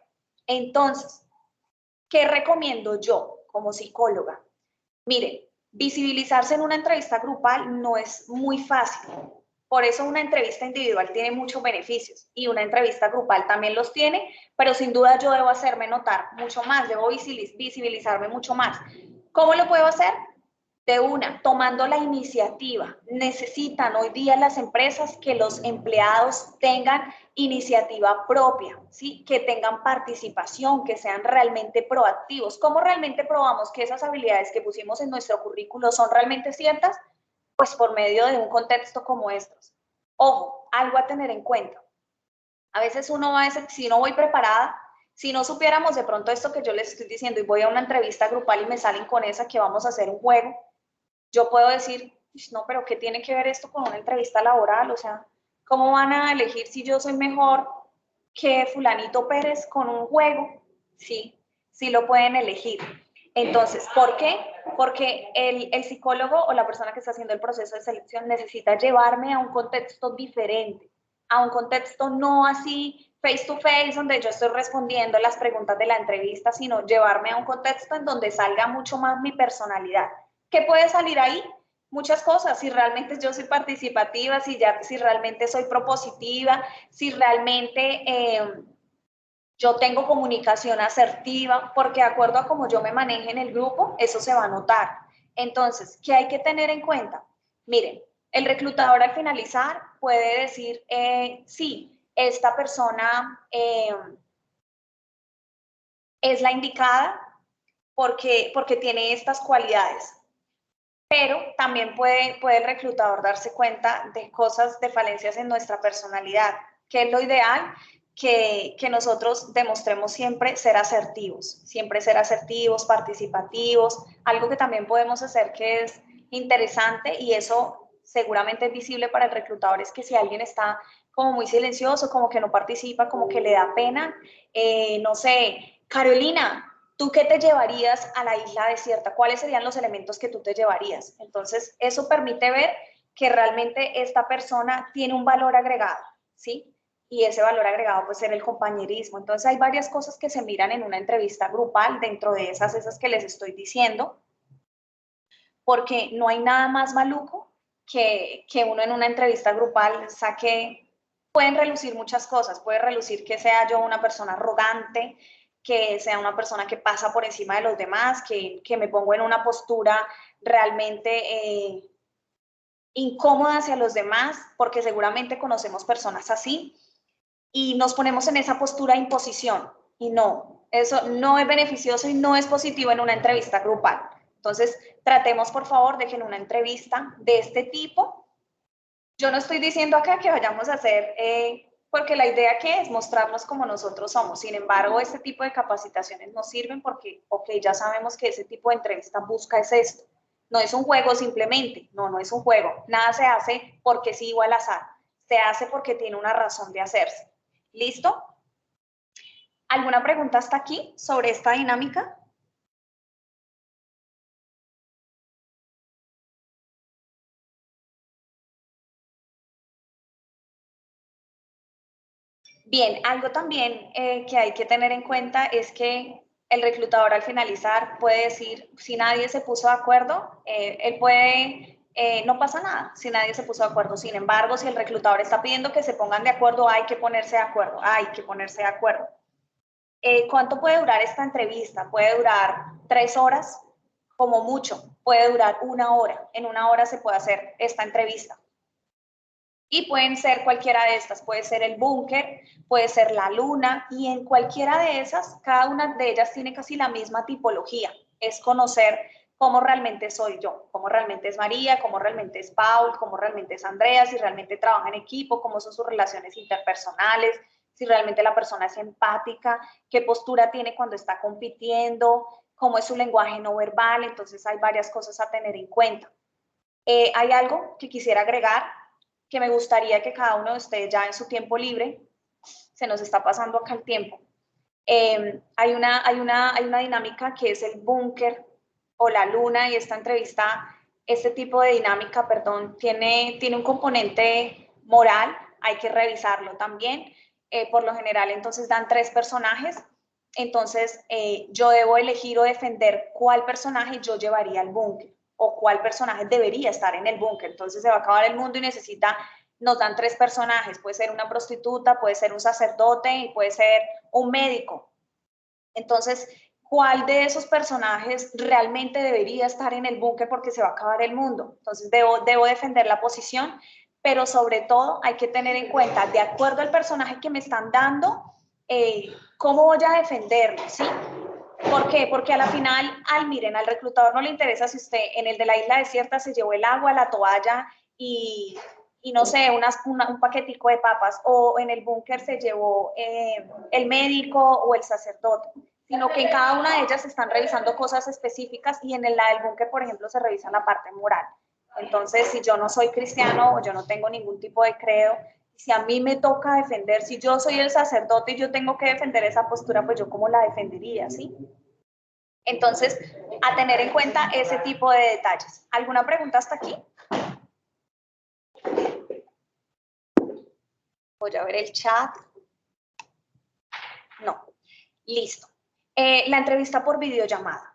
Entonces, ¿qué recomiendo yo como psicóloga? Miren, visibilizarse en una entrevista grupal no es muy fácil. Por eso una entrevista individual tiene muchos beneficios y una entrevista grupal también los tiene, pero sin duda yo debo hacerme notar mucho más, debo visibilizarme mucho más. ¿Cómo lo puedo hacer? De una, tomando la iniciativa. Necesitan hoy día las empresas que los empleados tengan iniciativa propia, ¿sí? Que tengan participación, que sean realmente proactivos. ¿Cómo realmente probamos que esas habilidades que pusimos en nuestro currículo son realmente ciertas? Pues por medio de un contexto como estos. Ojo, algo a tener en cuenta. A veces uno va a decir, si no voy preparada, Si no supiéramos de pronto esto que yo les estoy diciendo y voy a una entrevista grupal y me salen con esa que vamos a hacer un juego, yo puedo decir, no, pero ¿qué tiene que ver esto con una entrevista laboral? O sea, ¿cómo van a elegir si yo soy mejor que fulanito Pérez con un juego? Sí, sí lo pueden elegir. Entonces, ¿por qué? Porque el psicólogo o la persona que está haciendo el proceso de selección necesita llevarme a un contexto diferente, a un contexto no así face to face, donde yo estoy respondiendo las preguntas de la entrevista, sino llevarme a un contexto en donde salga mucho más mi personalidad. ¿Qué puede salir ahí? Muchas cosas, si realmente yo soy participativa, si realmente soy propositiva, si realmente yo tengo comunicación asertiva, porque de acuerdo a cómo yo me maneje en el grupo, eso se va a notar. Entonces, ¿qué hay que tener en cuenta? Miren, el reclutador al finalizar puede decir, sí, esta persona es la indicada porque tiene estas cualidades. Pero también puede el reclutador darse cuenta de cosas, de falencias en nuestra personalidad, que es lo ideal, que nosotros demostremos siempre ser asertivos, participativos, algo que también podemos hacer que es interesante y eso seguramente es visible para el reclutador, es que si alguien está como muy silencioso, como que no participa, como que le da pena, no sé, Carolina, ¿tú qué te llevarías a la isla desierta? ¿Cuáles serían los elementos que tú te llevarías? Entonces, eso permite ver que realmente esta persona tiene un valor agregado, ¿sí? Y ese valor agregado puede ser el compañerismo. Entonces, hay varias cosas que se miran en una entrevista grupal, dentro de esas que les estoy diciendo, porque no hay nada más maluco que uno en una entrevista grupal saque, pueden relucir muchas cosas, puede relucir que sea yo una persona arrogante, que sea una persona que pasa por encima de los demás, que me pongo en una postura realmente incómoda hacia los demás, porque seguramente conocemos personas así, y nos ponemos en esa postura de imposición, y no, eso no es beneficioso y no es positivo en una entrevista grupal. Entonces, tratemos, por favor, de que en una entrevista de este tipo, yo no estoy diciendo acá que vayamos a hacer, porque la idea que es mostrarnos como nosotros somos. Sin embargo, este tipo de capacitaciones nos sirven porque, ok, ya sabemos que ese tipo de entrevista busca es esto. No es un juego simplemente, no es un juego. Nada se hace porque sí o al azar. Se hace porque tiene una razón de hacerse. ¿Listo? ¿Alguna pregunta hasta aquí sobre esta dinámica? Bien, algo también que hay que tener en cuenta es que el reclutador al finalizar puede decir, si nadie se puso de acuerdo, él puede, no pasa nada si nadie se puso de acuerdo. Sin embargo, si el reclutador está pidiendo que se pongan de acuerdo, hay que ponerse de acuerdo, hay que ponerse de acuerdo. ¿Cuánto puede durar esta entrevista? Puede durar 3 horas, como mucho, puede durar 1 hora. En 1 hora se puede hacer esta entrevista. Y pueden ser cualquiera de estas, puede ser el búnker, puede ser la luna, y en cualquiera de esas, cada una de ellas tiene casi la misma tipología, es conocer cómo realmente soy yo, cómo realmente es María, cómo realmente es Paul, cómo realmente es Andrea, si realmente trabaja en equipo, cómo son sus relaciones interpersonales, si realmente la persona es empática, qué postura tiene cuando está compitiendo, cómo es su lenguaje no verbal. Entonces hay varias cosas a tener en cuenta. Hay algo que quisiera agregar, que me gustaría que cada uno de ustedes ya en su tiempo libre, se nos está pasando acá el tiempo, hay una dinámica que es el búnker o la luna, y esta entrevista, este tipo de dinámica, perdón, tiene un componente moral, hay que revisarlo también. Por lo general, entonces dan 3 personajes, entonces yo debo elegir o defender cuál personaje yo llevaría al búnker o cuál personaje debería estar en el búnker. Entonces se va a acabar el mundo y nos dan 3 personajes, puede ser una prostituta, puede ser un sacerdote y puede ser un médico. Entonces, ¿cuál de esos personajes realmente debería estar en el búnker porque se va a acabar el mundo? Entonces, debo defender la posición, pero sobre todo hay que tener en cuenta, de acuerdo al personaje que me están dando, cómo voy a defenderlo, ¿sí? ¿Por qué? Porque a la final, miren, al reclutador no le interesa si usted en el de la isla desierta se llevó el agua, la toalla y y no sé, un paquetico de papas, o en el búnker se llevó el médico o el sacerdote, sino que en cada una de ellas se están revisando cosas específicas y en la del búnker, por ejemplo, se revisa la parte moral. Entonces, si yo no soy cristiano o yo no tengo ningún tipo de credo, si a mí me toca defender, si yo soy el sacerdote y yo tengo que defender esa postura, pues yo cómo la defendería, ¿sí? Entonces, a tener en cuenta ese tipo de detalles. ¿Alguna pregunta hasta aquí? Voy a ver el chat. No. Listo. La entrevista por videollamada.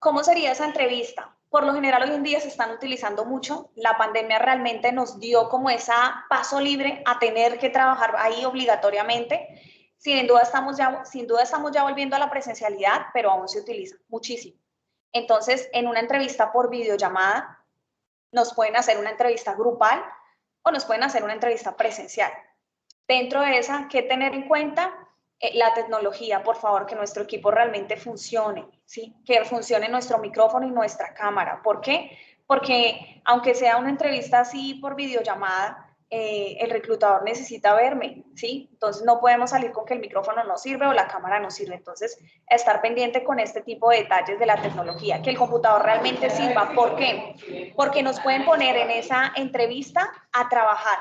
¿Cómo sería esa entrevista? Por lo general hoy en día se están utilizando mucho. La pandemia realmente nos dio como ese paso libre a tener que trabajar ahí obligatoriamente. Sin duda estamos ya volviendo a la presencialidad, pero aún se utiliza muchísimo. Entonces, en una entrevista por videollamada, nos pueden hacer una entrevista grupal o nos pueden hacer una entrevista presencial. Dentro de esa, ¿qué tener en cuenta? La tecnología, por favor, que nuestro equipo realmente funcione, ¿sí? Que funcione nuestro micrófono y nuestra cámara. ¿Por qué? Porque aunque sea una entrevista así por videollamada, el reclutador necesita verme, ¿sí? Entonces no podemos salir con que el micrófono no sirve o la cámara no sirve. Entonces, estar pendiente con este tipo de detalles de la tecnología, que el computador realmente sirva. ¿Por qué? Porque nos pueden poner en esa entrevista a trabajar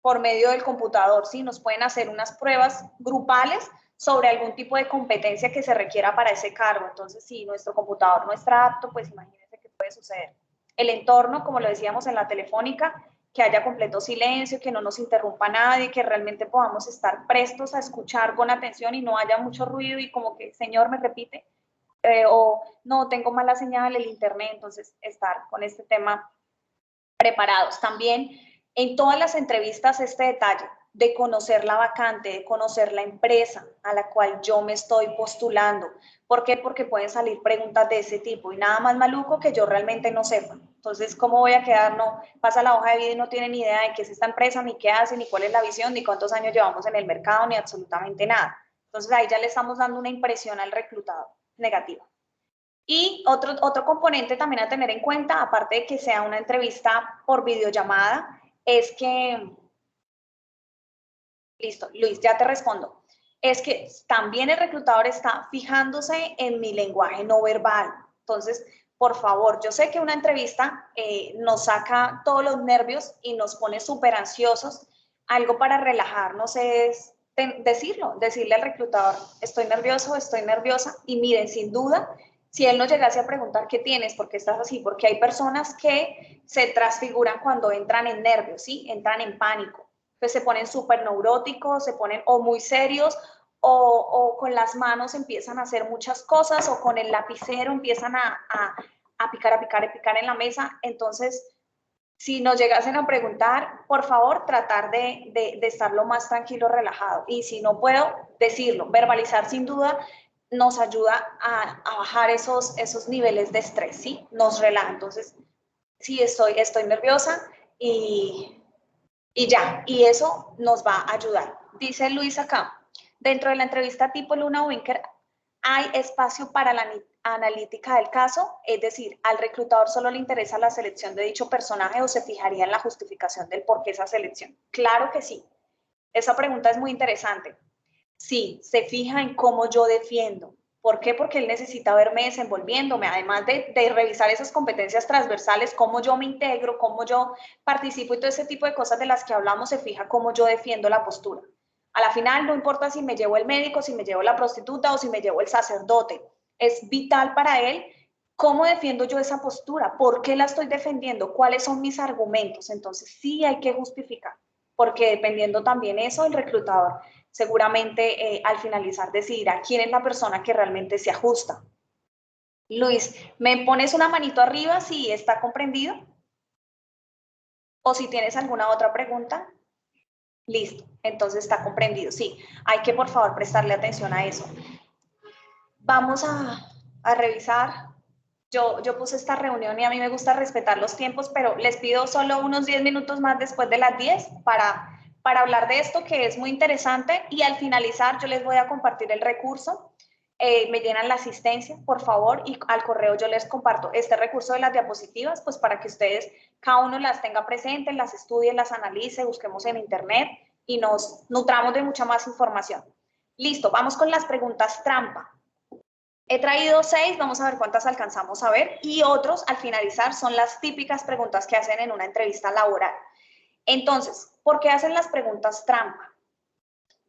por medio del computador, ¿sí? Nos pueden hacer unas pruebas grupales sobre algún tipo de competencia que se requiera para ese cargo. Entonces, si nuestro computador no está apto, pues imagínense qué puede suceder. El entorno, como lo decíamos en la telefónica, que haya completo silencio, que no nos interrumpa nadie, que realmente podamos estar prestos a escuchar con atención y no haya mucho ruido y como que, señor, me repite, o no, tengo mala señal, el internet, entonces estar con este tema preparados. También en todas las entrevistas este detalle de conocer la vacante, de conocer la empresa a la cual yo me estoy postulando. ¿Por qué? Porque pueden salir preguntas de ese tipo y nada más maluco que yo realmente no sepa. Entonces, ¿cómo voy a quedar? No, pasa la hoja de vida y no tiene ni idea de qué es esta empresa, ni qué hace, ni cuál es la visión, ni cuántos años llevamos en el mercado, ni absolutamente nada. Entonces, ahí ya le estamos dando una impresión al reclutador negativa. Y otro componente también a tener en cuenta, aparte de que sea una entrevista por videollamada, es que, listo, Luis, ya te respondo, es que también el reclutador está fijándose en mi lenguaje no verbal. Entonces, por favor, yo sé que una entrevista nos saca todos los nervios y nos pone súper ansiosos. Algo para relajarnos es decirle al reclutador, estoy nervioso, estoy nerviosa, y miren, sin duda, si él nos llegase a preguntar qué tienes, por qué estás así, porque hay personas que se transfiguran cuando entran en nervios, ¿sí? Entran en pánico. Entonces se ponen súper neuróticos, se ponen o muy serios, o con las manos empiezan a hacer muchas cosas, o con el lapicero empiezan a picar en la mesa. Entonces, si nos llegasen a preguntar, por favor, tratar de estar lo más tranquilo, relajado. Y si no puedo, decirlo, verbalizar sin duda nos ayuda a bajar esos niveles de estrés, ¿sí? Nos relaja. Entonces, sí, estoy nerviosa y ya, y eso nos va a ayudar. Dice Luis acá, dentro de la entrevista tipo Luna Winker, hay espacio para la analítica del caso, es decir, al reclutador solo le interesa la selección de dicho personaje o se fijaría en la justificación del por qué esa selección. Claro que sí. Esa pregunta es muy interesante. Sí, se fija en cómo yo defiendo. ¿Por qué? Porque él necesita verme desenvolviéndome, además de revisar esas competencias transversales, cómo yo me integro, cómo yo participo y todo ese tipo de cosas de las que hablamos, se fija cómo yo defiendo la postura. A la final no importa si me llevo el médico, si me llevo la prostituta o si me llevo el sacerdote. Es vital para él cómo defiendo yo esa postura, por qué la estoy defendiendo, cuáles son mis argumentos. Entonces sí hay que justificar, porque dependiendo también eso, el reclutador seguramente al finalizar decidirá quién es la persona que realmente se ajusta. Luis, ¿me pones una manito arriba si está comprendido? O si tienes alguna otra pregunta. Listo, entonces está comprendido. Sí, hay que por favor prestarle atención a eso. Vamos a revisar. Yo puse esta reunión y a mí me gusta respetar los tiempos, pero les pido solo unos 10 minutos más después de las 10 para hablar de esto que es muy interesante, y al finalizar yo les voy a compartir el recurso me llenan la asistencia, por favor, y al correo yo les comparto este recurso de las diapositivas, pues para que ustedes, cada uno las tenga presentes, las estudie, las analice, busquemos en internet y nos nutramos de mucha más información. Listo, vamos con las preguntas trampa. He traído 6, vamos a ver cuántas alcanzamos a ver, y otros, al finalizar, son las típicas preguntas que hacen en una entrevista laboral. Entonces, ¿por qué hacen las preguntas trampa?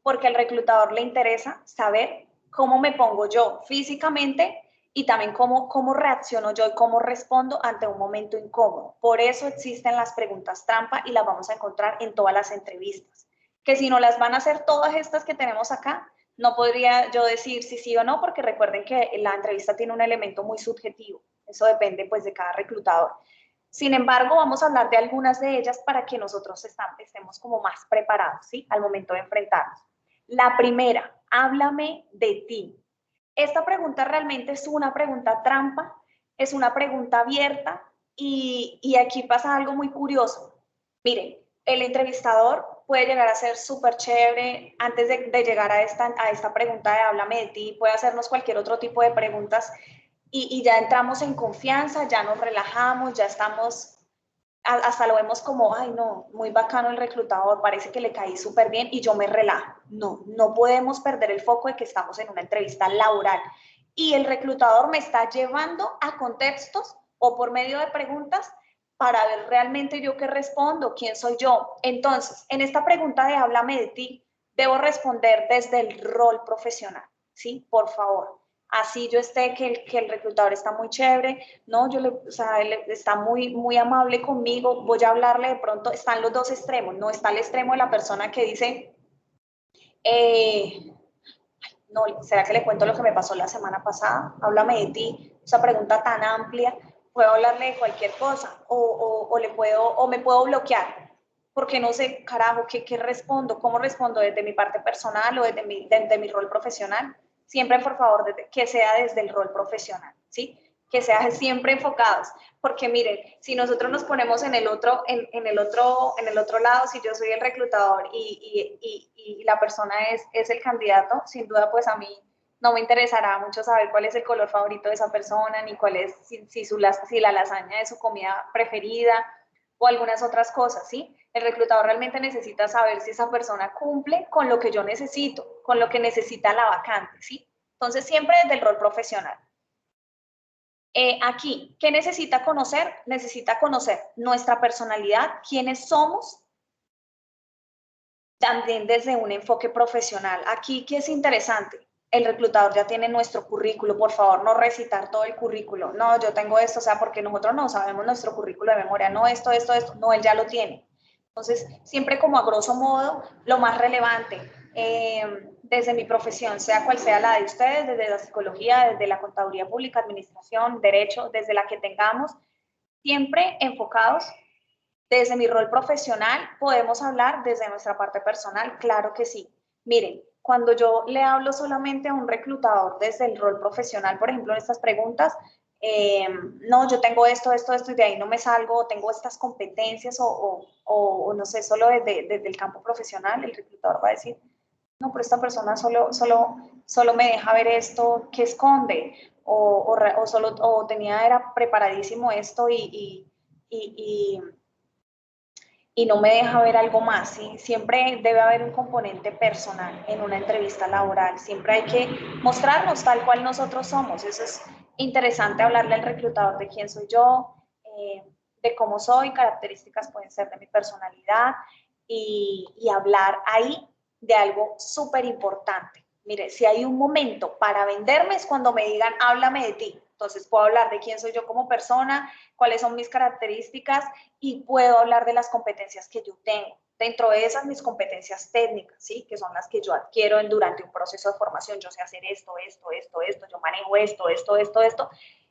Porque al reclutador le interesa saber cómo me pongo yo físicamente y también cómo reacciono yo y cómo respondo ante un momento incómodo. Por eso existen las preguntas trampa y las vamos a encontrar en todas las entrevistas. Que si no las van a hacer todas estas que tenemos acá, no podría yo decir si sí o no, porque recuerden que la entrevista tiene un elemento muy subjetivo. Eso depende pues de cada reclutador. Sin embargo, vamos a hablar de algunas de ellas para que nosotros estemos como más preparados, ¿sí? Al momento de enfrentarnos. La primera, háblame de ti. Esta pregunta realmente es una pregunta trampa, es una pregunta abierta y aquí pasa algo muy curioso. Miren, el entrevistador puede llegar a ser súper chévere antes de llegar a esta pregunta de háblame de ti, puede hacernos cualquier otro tipo de preguntas y ya entramos en confianza, ya nos relajamos, ya estamos, hasta lo vemos como, ay no, muy bacano el reclutador, parece que le caí súper bien y yo me relajo. No, no podemos perder el foco de que estamos en una entrevista laboral y el reclutador me está llevando a contextos o por medio de preguntas para ver realmente yo qué respondo, quién soy yo. Entonces, en esta pregunta de háblame de ti, debo responder desde el rol profesional, ¿sí? Por favor. Así yo esté que el reclutador está muy chévere, no, o sea, él está muy amable conmigo, voy a hablarle de pronto, están los dos extremos, no está el extremo de la persona que dice, no, ¿será que le cuento lo que me pasó la semana pasada? Háblame de ti, esa pregunta tan amplia, puedo hablarle de cualquier cosa o me puedo bloquear, porque no sé, carajo, ¿qué respondo? ¿Cómo respondo? ¿Desde mi parte personal o desde mi rol profesional? Siempre, por favor, que sea desde el rol profesional, ¿sí? Que sea siempre enfocados, porque miren, si nosotros nos ponemos en el otro lado, si yo soy el reclutador y la persona es el candidato, sin duda, pues a mí no me interesará mucho saber cuál es el color favorito de esa persona, ni cuál es, si la lasaña es su comida preferida o algunas otras cosas, ¿sí? El reclutador realmente necesita saber si esa persona cumple con lo que yo necesito, con lo que necesita la vacante, ¿sí? Entonces, siempre desde el rol profesional. Aquí, ¿qué necesita conocer? Necesita conocer nuestra personalidad, quiénes somos, también desde un enfoque profesional. Aquí, ¿qué es interesante? El reclutador ya tiene nuestro currículo, por favor, no recitar todo el currículo. No, yo tengo esto, o sea, porque nosotros no sabemos nuestro currículo de memoria, no esto, no, él ya lo tiene. Entonces, siempre como a grosso modo, lo más relevante, desde mi profesión, sea cual sea la de ustedes, desde la psicología, desde la contaduría pública, administración, derecho, desde la que tengamos, siempre enfocados desde mi rol profesional. ¿Podemos hablar desde nuestra parte personal? Claro que sí. Miren, cuando yo le hablo solamente a un reclutador desde el rol profesional, por ejemplo, en estas preguntas, no, yo tengo esto y de ahí no me salgo, tengo estas competencias o no sé, solo desde el campo profesional, el reclutador va a decir, no, pero esta persona solo me deja ver esto, ¿qué esconde? O era preparadísimo esto y no me deja ver algo más, ¿sí? Siempre debe haber un componente personal en una entrevista laboral, siempre hay que mostrarnos tal cual nosotros somos. Eso es interesante, hablarle al reclutador de quién soy yo, de cómo soy, características pueden ser de mi personalidad y hablar ahí de algo súper importante. Mire, si hay un momento para venderme es cuando me digan, háblame de ti. Entonces puedo hablar de quién soy yo como persona, cuáles son mis características y puedo hablar de las competencias que yo tengo. Dentro de esas, mis competencias técnicas, ¿sí? Que son las que yo adquiero durante un proceso de formación. Yo sé hacer esto, yo manejo esto,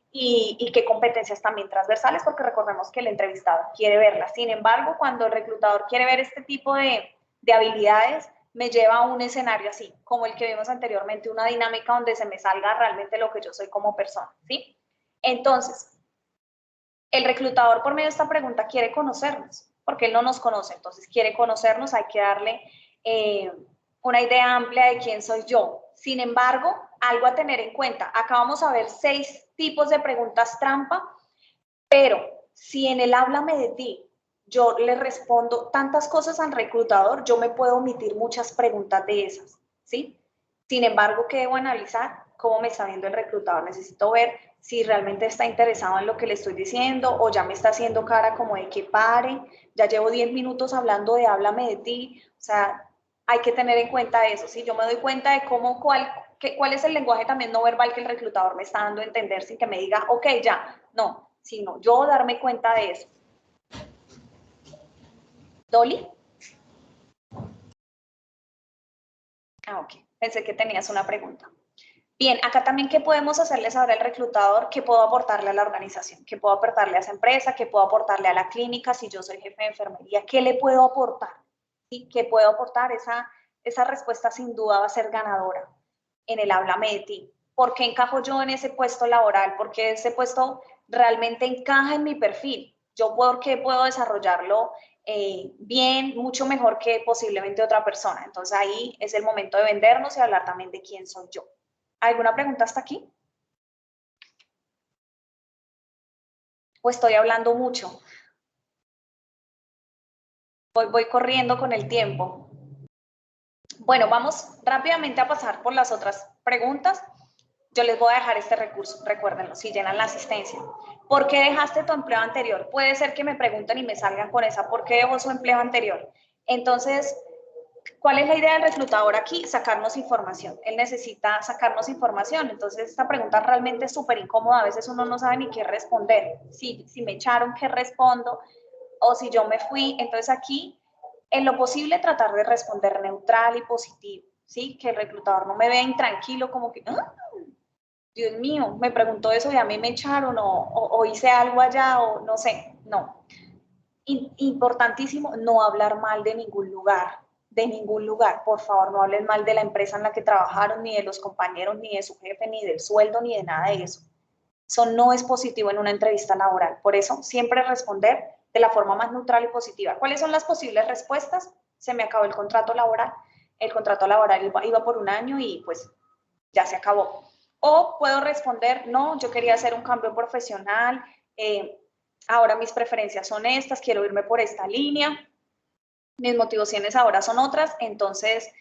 y qué competencias también transversales, porque recordemos que el entrevistado quiere verlas. Sin embargo, cuando el reclutador quiere ver este tipo de habilidades, me lleva a un escenario así, como el que vimos anteriormente, una dinámica donde se me salga realmente lo que yo soy como persona, ¿sí? Entonces, el reclutador por medio de esta pregunta quiere conocernos, porque él no nos conoce, entonces quiere conocernos, hay que darle una idea amplia de quién soy yo. Sin embargo, algo a tener en cuenta. Acá vamos a ver 6 tipos de preguntas trampa, pero si en el háblame de ti yo le respondo tantas cosas al reclutador, yo me puedo omitir muchas preguntas de esas, ¿sí? Sin embargo, ¿qué debo analizar? ¿Cómo me está viendo el reclutador? Necesito ver si realmente está interesado en lo que le estoy diciendo o ya me está haciendo cara como de que pare, ya llevo 10 minutos hablando de háblame de ti, o sea, hay que tener en cuenta eso, ¿sí? Yo me doy cuenta de cuál es el lenguaje también no verbal que el reclutador me está dando a entender sin que me diga, ok, ya, no, sino yo darme cuenta de eso. ¿Dolly? Ah, ok, pensé que tenías una pregunta. Bien, acá también, ¿qué podemos hacerle saber al reclutador? ¿Qué puedo aportarle a la organización? ¿Qué puedo aportarle a esa empresa? ¿Qué puedo aportarle a la clínica si yo soy jefe de enfermería? ¿Qué le puedo aportar? ¿Sí? ¿Qué puedo aportar? Esa respuesta sin duda va a ser ganadora en el háblame de ti. ¿Por qué encajo yo en ese puesto laboral? Porque ese puesto realmente encaja en mi perfil. Yo por qué puedo desarrollarlo bien, mucho mejor que posiblemente otra persona. Entonces ahí es el momento de vendernos y hablar también de quién soy yo. ¿Alguna pregunta hasta aquí? ¿O estoy hablando mucho? Voy corriendo con el tiempo. Bueno, vamos rápidamente a pasar por las otras preguntas. Yo les voy a dejar este recurso, recuérdenlo, si llenan la asistencia. ¿Por qué dejaste tu empleo anterior? Puede ser que me pregunten y me salgan con esa, ¿por qué dejó su empleo anterior? Entonces, ¿cuál es la idea del reclutador aquí? Sacarnos información. Él necesita sacarnos información. Entonces, esta pregunta realmente es súper incómoda. A veces uno no sabe ni qué responder. Si me echaron, ¿qué respondo? O si yo me fui. Entonces, aquí, en lo posible, tratar de responder neutral y positivo. ¿Sí? Que el reclutador no me vea intranquilo, como que, ¡ah! Dios mío, me preguntó eso y a mí me echaron o hice algo allá o no sé. No. Importantísimo, no hablar mal de ningún lugar, por favor, no hablen mal de la empresa en la que trabajaron, ni de los compañeros, ni de su jefe, ni del sueldo, ni de nada de eso. Eso no es positivo en una entrevista laboral, por eso siempre responder de la forma más neutral y positiva. ¿Cuáles son las posibles respuestas? Se me acabó el contrato laboral iba por un año y pues ya se acabó. O puedo responder, no, yo quería hacer un cambio profesional, ahora mis preferencias son estas, quiero irme por esta línea, mis motivaciones ahora son otras, entonces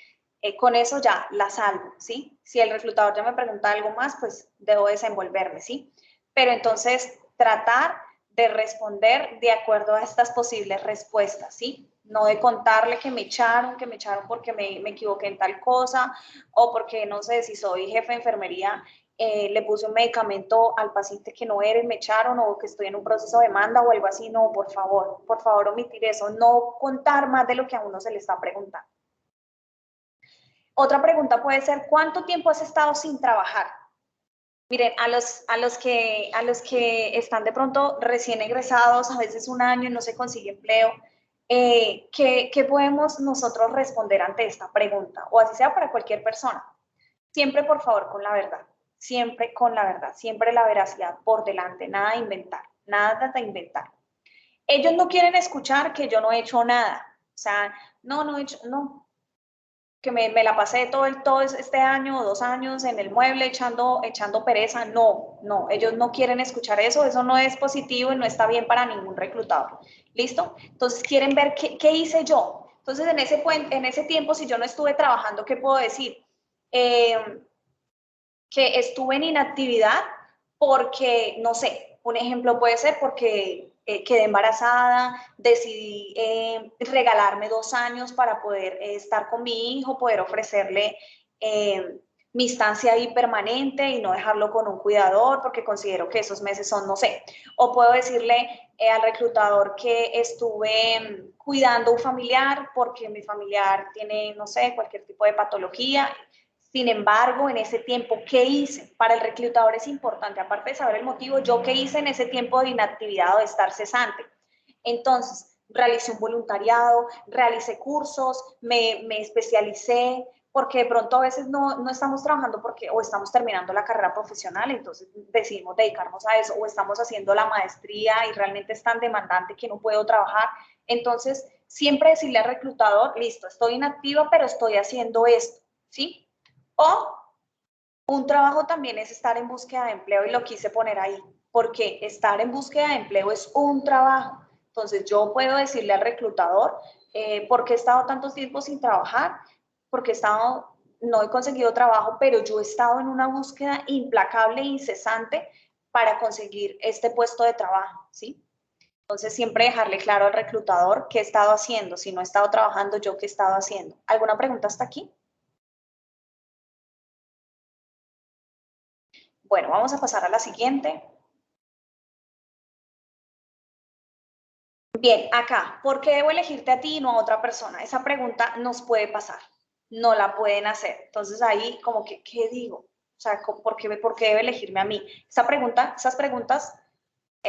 con eso ya la salvo, ¿sí? Si el reclutador ya me pregunta algo más, pues debo desenvolverme, ¿sí? Pero entonces tratar de responder de acuerdo a estas posibles respuestas, ¿sí? No de contarle que me echaron porque me equivoqué en tal cosa, o porque, no sé, si soy jefe de enfermería, le puse un medicamento al paciente que no era y me echaron, o que estoy en un proceso de demanda o algo así. No, por favor omitir eso, no contar más de lo que a uno se le está preguntando. Otra pregunta puede ser, ¿cuánto tiempo has estado sin trabajar? Miren, a los que están de pronto recién egresados, a veces un año y no se consigue empleo, ¿qué podemos nosotros responder ante esta pregunta? O así sea para cualquier persona. Siempre, por favor, con la verdad. Siempre con la verdad. Siempre la veracidad por delante. Nada de inventar. Nada de inventar. Ellos no quieren escuchar que yo no he hecho nada. O sea, no he hecho, no, que me la pasé todo este año o 2 años en el mueble echando pereza. No, ellos no quieren escuchar eso no es positivo y no está bien para ningún reclutador. ¿Listo? Entonces quieren ver qué hice yo. Entonces en ese tiempo, si yo no estuve trabajando, ¿qué puedo decir? Que estuve en inactividad porque, no sé, un ejemplo puede ser porque quedé embarazada, decidí regalarme 2 años para poder estar con mi hijo, poder ofrecerle mi estancia ahí permanente y no dejarlo con un cuidador porque considero que esos meses son, no sé, o puedo decirle al reclutador que estuve cuidando un familiar porque mi familiar tiene, no sé, cualquier tipo de patología. Sin embargo, en ese tiempo, ¿qué hice? Para el reclutador es importante, aparte de saber el motivo, yo qué hice en ese tiempo de inactividad o de estar cesante. Entonces, realicé un voluntariado, realicé cursos, me especialicé, porque de pronto a veces no estamos trabajando porque o estamos terminando la carrera profesional, entonces decidimos dedicarnos a eso, o estamos haciendo la maestría y realmente es tan demandante que no puedo trabajar. Entonces, siempre decirle al reclutador, listo, estoy inactiva, pero estoy haciendo esto, ¿sí? O Un trabajo también es estar en búsqueda de empleo y lo quise poner ahí, porque estar en búsqueda de empleo es un trabajo. Entonces yo puedo decirle al reclutador, ¿por qué he estado tanto tiempo sin trabajar? Porque no he conseguido trabajo, pero yo he estado en una búsqueda implacable e incesante para conseguir este puesto de trabajo, ¿sí? Entonces siempre dejarle claro al reclutador qué he estado haciendo, si no he estado trabajando, yo qué he estado haciendo. ¿Alguna pregunta hasta aquí? Bueno, vamos a pasar a la siguiente. Bien, acá, ¿por qué debo elegirte a ti y no a otra persona? Esa pregunta nos puede pasar, no la pueden hacer. Entonces ahí como que, ¿qué digo? O sea, ¿por qué debe elegirme a mí? Esas preguntas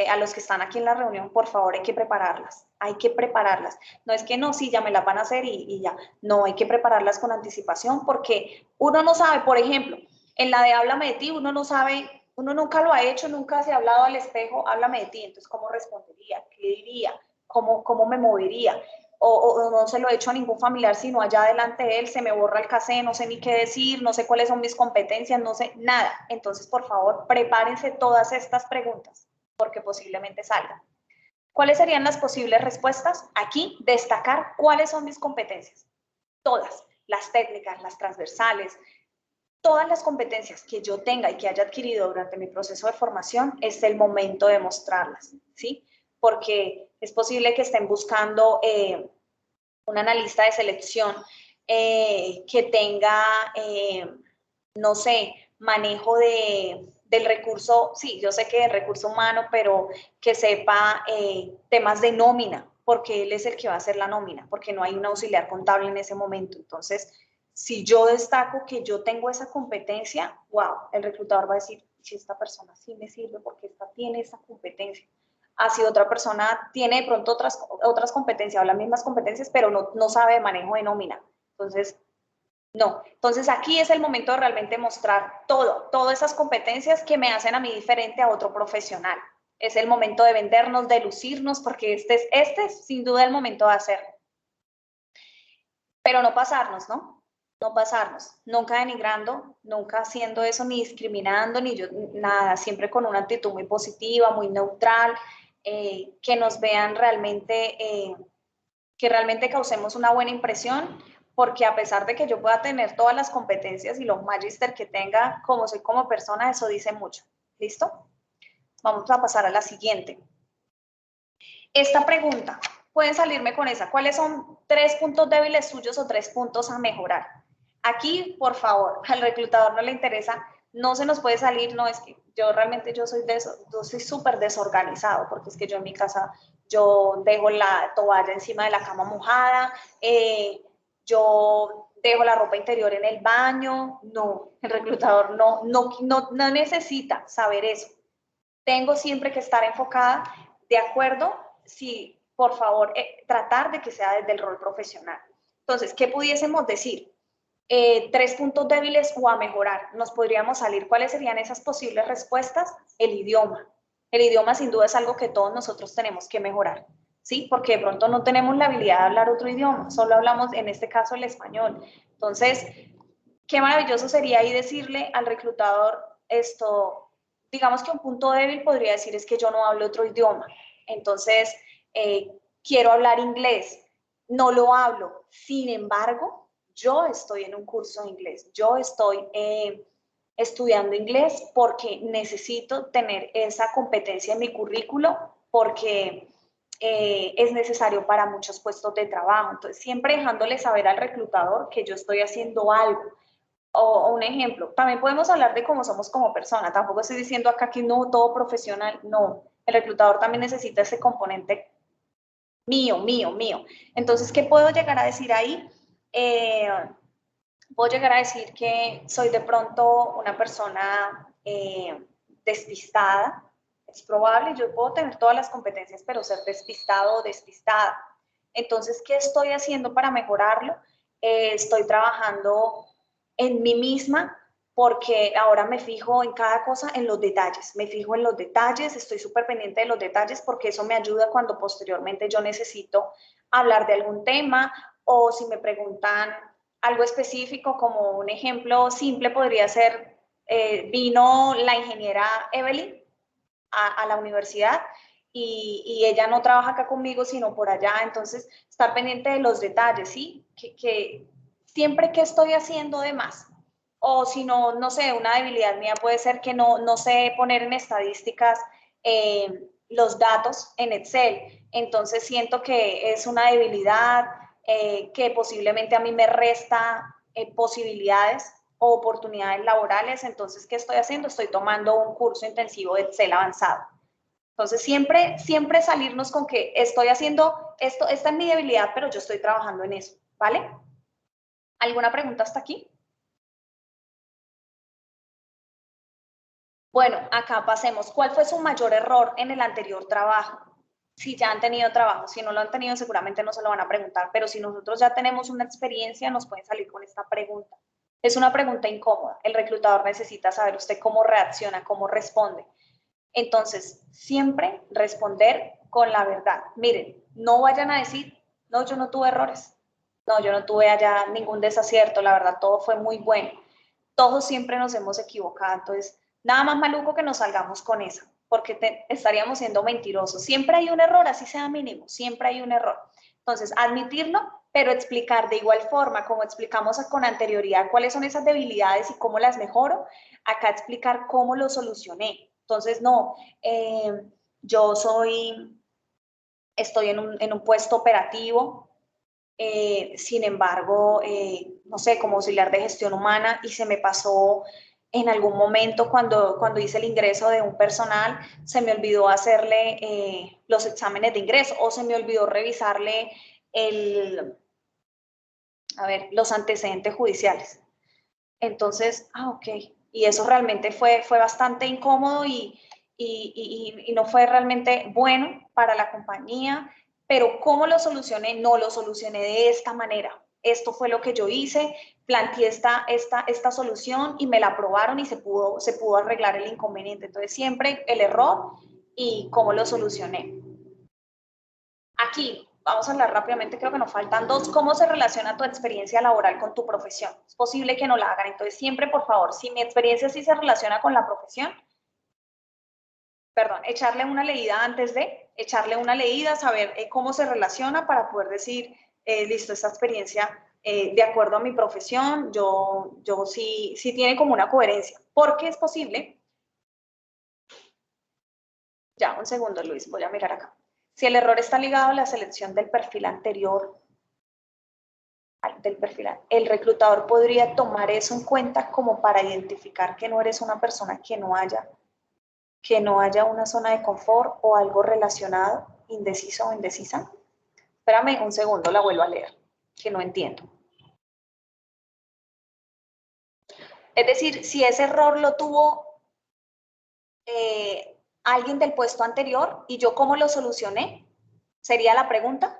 a los que están aquí en la reunión, por favor, hay que prepararlas. Hay que prepararlas. No es que no, sí, ya me las van a hacer y ya. No, hay que prepararlas con anticipación porque uno no sabe, por ejemplo, en la de háblame de ti, uno no sabe, uno nunca lo ha hecho, nunca se ha hablado al espejo, háblame de ti. Entonces, ¿cómo respondería? ¿Qué diría? ¿Cómo me movería? O no se lo he hecho a ningún familiar, sino allá delante de él, se me borra el casé, no sé ni qué decir, no sé cuáles son mis competencias, no sé nada. Entonces, por favor, prepárense todas estas preguntas porque posiblemente salgan. ¿Cuáles serían las posibles respuestas? Aquí, destacar cuáles son mis competencias. Todas, las técnicas, las transversales, todas las competencias que yo tenga y que haya adquirido durante mi proceso de formación, es el momento de mostrarlas, ¿sí? Porque es posible que estén buscando un analista de selección que tenga, no sé, manejo del recurso, sí, yo sé que del recurso humano, pero que sepa temas de nómina, porque él es el que va a hacer la nómina, porque no hay un auxiliar contable en ese momento. Entonces, si yo destaco que yo tengo esa competencia, wow, el reclutador va a decir, si esta persona sí me sirve porque esta tiene esa competencia. Así otra persona tiene de pronto otras competencias o las mismas competencias, pero no sabe de manejo de nómina. Entonces, no. Entonces aquí es el momento de realmente mostrar todas esas competencias que me hacen a mí diferente a otro profesional. Es el momento de vendernos, de lucirnos, porque este es sin duda el momento de hacerlo. Pero no pasarnos, ¿no? No pasarnos, nunca denigrando, nunca haciendo eso, ni discriminando, ni yo, nada, siempre con una actitud muy positiva, muy neutral, que nos vean realmente, que realmente causemos una buena impresión, porque a pesar de que yo pueda tener todas las competencias y los magister que tenga, como soy como persona, eso dice mucho. ¿Listo? Vamos a pasar a la siguiente. Esta pregunta, pueden salirme con esa. ¿Cuáles son 3 puntos débiles suyos o 3 puntos a mejorar? Aquí, por favor, al reclutador no le interesa, no se nos puede salir, no, es que yo realmente yo soy súper desorganizado, porque es que yo en mi casa, yo dejo la toalla encima de la cama mojada, yo dejo la ropa interior en el baño, no, el reclutador no necesita saber eso. Tengo siempre que estar enfocada de acuerdo, si por favor, tratar de que sea desde el rol profesional. Entonces, ¿qué pudiésemos decir? 3 puntos débiles o a mejorar. Nos podríamos salir. ¿Cuáles serían esas posibles respuestas? El idioma. El idioma sin duda es algo que todos nosotros tenemos que mejorar, ¿sí? Porque de pronto no tenemos la habilidad de hablar otro idioma, solo hablamos en este caso el español. Entonces, qué maravilloso sería ahí decirle al reclutador esto, digamos que un punto débil podría decir es que yo no hablo otro idioma, entonces quiero hablar inglés, no lo hablo, sin embargo, yo estoy en un curso de inglés, yo estoy estudiando inglés porque necesito tener esa competencia en mi currículo, porque es necesario para muchos puestos de trabajo. Entonces, siempre dejándole saber al reclutador que yo estoy haciendo algo. O un ejemplo, también podemos hablar de cómo somos como persona, tampoco estoy diciendo acá que no, todo profesional, no, el reclutador también necesita ese componente mío. Entonces, ¿qué puedo llegar a decir ahí? Puedo llegar a decir que soy de pronto una persona despistada, es probable, yo puedo tener todas las competencias, pero ser despistado o despistada. Entonces, ¿qué estoy haciendo para mejorarlo? Estoy trabajando en mí misma porque ahora me fijo en cada cosa, en los detalles, me fijo en los detalles, estoy súper pendiente de los detalles porque eso me ayuda cuando posteriormente yo necesito hablar de algún tema o si me preguntan algo específico, como un ejemplo simple podría ser vino la ingeniera Evelyn a la universidad y ella no trabaja acá conmigo, sino por allá, entonces estar pendiente de los detalles, ¿sí? Que siempre que estoy haciendo de más, o si no, no sé, una debilidad mía puede ser que no sé poner en estadísticas los datos en Excel, entonces siento que es una debilidad que posiblemente a mí me resta posibilidades o oportunidades laborales, entonces, ¿qué estoy haciendo? Estoy tomando un curso intensivo de Excel avanzado. Entonces, siempre salirnos con que estoy haciendo esto, esta es mi debilidad, pero yo estoy trabajando en eso, ¿vale? ¿Alguna pregunta hasta aquí? Bueno, acá pasemos. ¿Cuál fue su mayor error en el anterior trabajo? Si ya han tenido trabajo, si no lo han tenido, seguramente no se lo van a preguntar, pero si nosotros ya tenemos una experiencia, nos pueden salir con esta pregunta. Es una pregunta incómoda. El reclutador necesita saber usted cómo reacciona, cómo responde. Entonces, siempre responder con la verdad. Miren, no vayan a decir, no, yo no tuve errores. No, yo no tuve allá ningún desacierto. La verdad, todo fue muy bueno. Todos siempre nos hemos equivocado. Entonces, nada más maluco que nos salgamos con esa, porque estaríamos siendo mentirosos. Siempre hay un error, así sea mínimo, siempre hay un error. Entonces, admitirlo, pero explicar de igual forma, como explicamos con anterioridad, cuáles son esas debilidades y cómo las mejoro, acá explicar cómo lo solucioné. Entonces, no, yo estoy en un puesto operativo, sin embargo, no sé, como auxiliar de gestión humana y se me pasó en algún momento cuando hice el ingreso de un personal, se me olvidó hacerle los exámenes de ingreso o se me olvidó revisarle los antecedentes judiciales. Entonces, ok, y eso realmente fue bastante incómodo y no fue realmente bueno para la compañía, pero ¿cómo lo solucioné? No lo solucioné de esta manera. Esto fue lo que yo hice, planteé esta solución y me la aprobaron y se pudo arreglar el inconveniente. Entonces, siempre el error y cómo lo solucioné. Aquí, vamos a hablar rápidamente, creo que nos faltan dos. ¿Cómo se relaciona tu experiencia laboral con tu profesión? Es posible que no la hagan, entonces siempre, por favor, si mi experiencia sí se relaciona con la profesión, perdón, echarle una leída antes de, echarle una leída, saber cómo se relaciona para poder decir, listo, esta experiencia, de acuerdo a mi profesión, yo sí tiene como una coherencia, porque es posible. Ya, un segundo, Luis, voy a mirar acá. Si el error está ligado a la selección del perfil anterior, el reclutador podría tomar eso en cuenta como para identificar que no eres una persona que no haya una zona de confort o algo relacionado, indeciso o indecisa. Espérame un segundo, la vuelvo a leer, que no entiendo. Es decir, si ese error lo tuvo alguien del puesto anterior y yo cómo lo solucioné, sería la pregunta.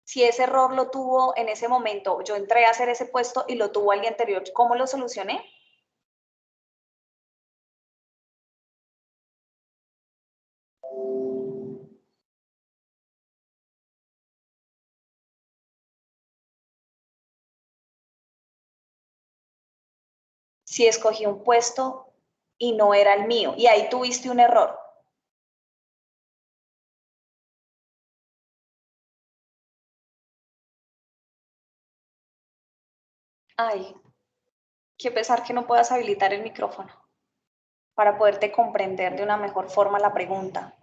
Si ese error lo tuvo en ese momento, yo entré a hacer ese puesto y lo tuvo alguien anterior, ¿cómo lo solucioné? Si escogí un puesto y no era el mío, y ahí tuviste un error. Ay, qué pesar que no puedas habilitar el micrófono para poderte comprender de una mejor forma la pregunta.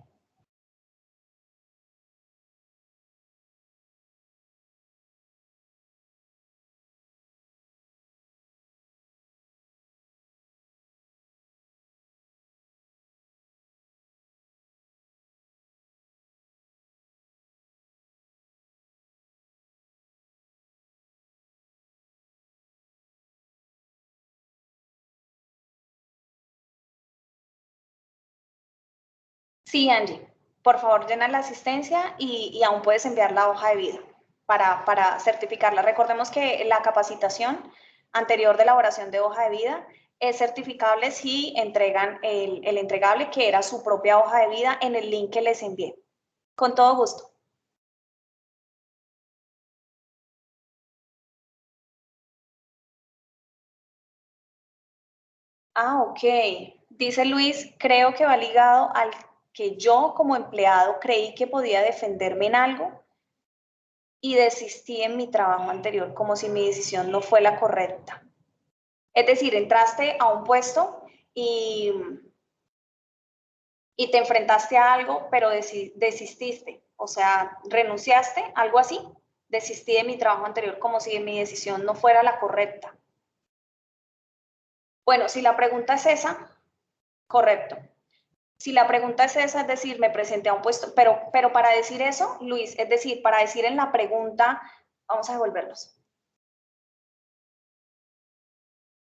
Sí, Angie, por favor llena la asistencia y aún puedes enviar la hoja de vida para certificarla. Recordemos que la capacitación anterior de elaboración de hoja de vida es certificable si entregan el entregable, que era su propia hoja de vida, en el link que les envié. Con todo gusto. Ah, ok. Dice Luis, creo que va ligado al que yo como empleado creí que podía defenderme en algo y desistí en mi trabajo anterior, como si mi decisión no fue la correcta. Es decir, entraste a un puesto y te enfrentaste a algo, pero desististe, o sea, renunciaste, algo así. Desistí de mi trabajo anterior como si mi decisión no fuera la correcta. Bueno, si la pregunta es esa, correcto. Si la pregunta es esa, es decir, me presenté a un puesto, pero para decir eso, Luis, es decir, para decir en la pregunta, vamos a devolverlos.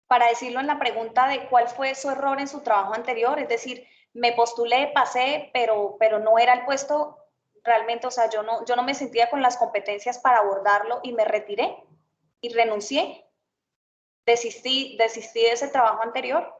Para decirlo en la pregunta de cuál fue su error en su trabajo anterior, es decir, me postulé, pasé, pero no era el puesto realmente, o sea, yo no me sentía con las competencias para abordarlo y me retiré y renuncié, desistí de ese trabajo anterior.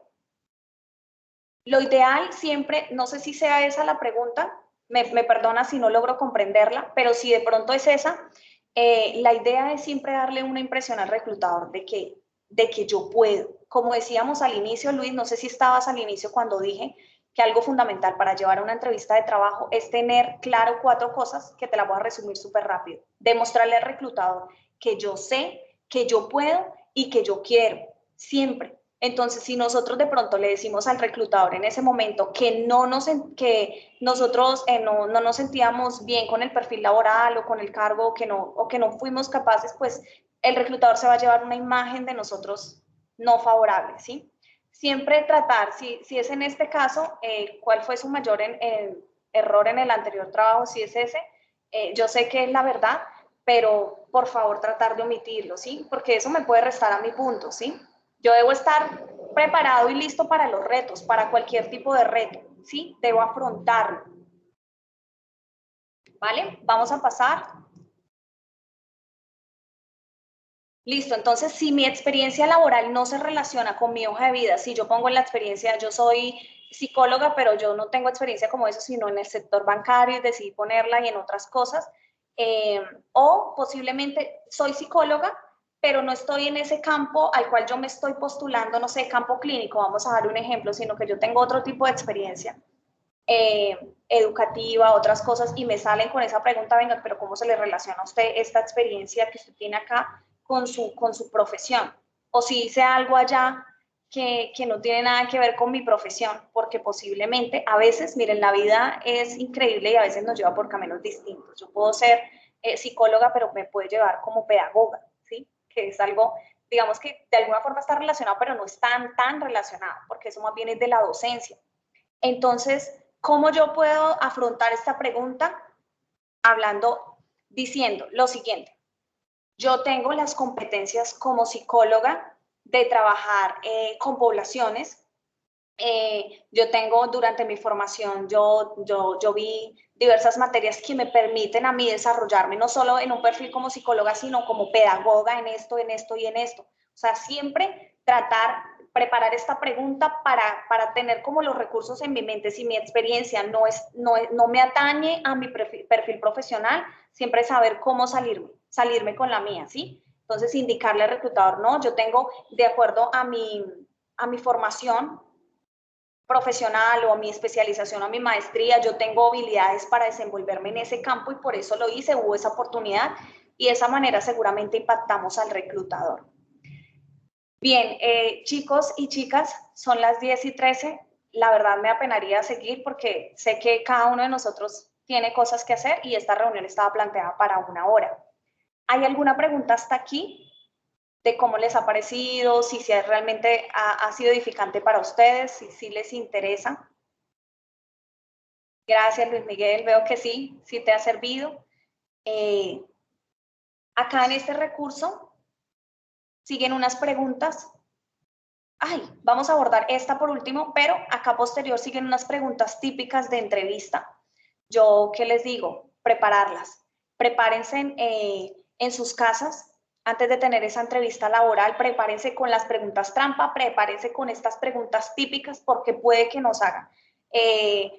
Lo ideal siempre, no sé si sea esa la pregunta, me perdona si no logro comprenderla, pero si de pronto es esa, la idea es siempre darle una impresión al reclutador de que yo puedo. Como decíamos al inicio, Luis, no sé si estabas al inicio cuando dije que algo fundamental para llevar una entrevista de trabajo es tener claro 4 cosas que te las voy a resumir súper rápido. Demostrarle al reclutador que yo sé, que yo puedo y que yo quiero, siempre. Entonces, si nosotros de pronto le decimos al reclutador en ese momento que nosotros no nos sentíamos bien con el perfil laboral o con el cargo o que no fuimos capaces, pues el reclutador se va a llevar una imagen de nosotros no favorable, ¿sí? Siempre tratar, si es en este caso, cuál fue su mayor error en el anterior trabajo, si es ese, yo sé que es la verdad, pero por favor tratar de omitirlo, ¿sí? Porque eso me puede restar a mi punto, ¿sí? Yo debo estar preparado y listo para los retos, para cualquier tipo de reto, ¿sí? Debo afrontarlo. ¿Vale? Vamos a pasar. Listo, entonces si mi experiencia laboral no se relaciona con mi hoja de vida, si yo pongo en la experiencia, yo soy psicóloga, pero yo no tengo experiencia como eso, sino en el sector bancario y decidí ponerla y en otras cosas, o posiblemente soy psicóloga, pero no estoy en ese campo al cual yo me estoy postulando, no sé, campo clínico, vamos a dar un ejemplo, sino que yo tengo otro tipo de experiencia educativa, otras cosas, y me salen con esa pregunta, venga, pero ¿cómo se le relaciona a usted esta experiencia que usted tiene acá con su profesión? O si hice algo allá que no tiene nada que ver con mi profesión, porque posiblemente a veces, miren, la vida es increíble y a veces nos lleva por caminos distintos. Yo puedo ser psicóloga, pero me puede llevar como pedagoga, ¿sí? Que es algo, digamos que de alguna forma está relacionado, pero no es tan relacionado, porque eso más bien es de la docencia. Entonces, ¿cómo yo puedo afrontar esta pregunta? Diciendo lo siguiente. Yo tengo las competencias como psicóloga de trabajar con poblaciones. Yo tengo durante mi formación, yo vi diversas materias que me permiten a mí desarrollarme no solo en un perfil como psicóloga, sino como pedagoga en esto y en esto. O sea, siempre preparar esta pregunta para tener como los recursos en mi mente. Si mi experiencia no me atañe a mi perfil profesional, siempre saber cómo salirme con la mía, ¿sí? Entonces, indicarle al reclutador, no, yo tengo, de acuerdo a mi formación profesional o a mi especialización o a mi maestría, yo tengo habilidades para desenvolverme en ese campo y por eso lo hice, hubo esa oportunidad y de esa manera seguramente impactamos al reclutador. Bien, chicos y chicas, son las 10:13. La verdad me apenaría seguir porque sé que cada uno de nosotros tiene cosas que hacer y esta reunión estaba planteada para 1 hora. ¿Hay alguna pregunta hasta aquí de cómo les ha parecido, si realmente ha sido edificante para ustedes, si les interesa? Gracias, Luis Miguel, veo que sí te ha servido. Acá en este recurso siguen unas preguntas. Ay, vamos a abordar esta por último, pero acá posterior siguen unas preguntas típicas de entrevista. Yo, ¿qué les digo? Prepararlas. Prepárense en sus casas antes de tener esa entrevista laboral. Prepárense con las preguntas trampa, prepárense con estas preguntas típicas porque puede que nos hagan.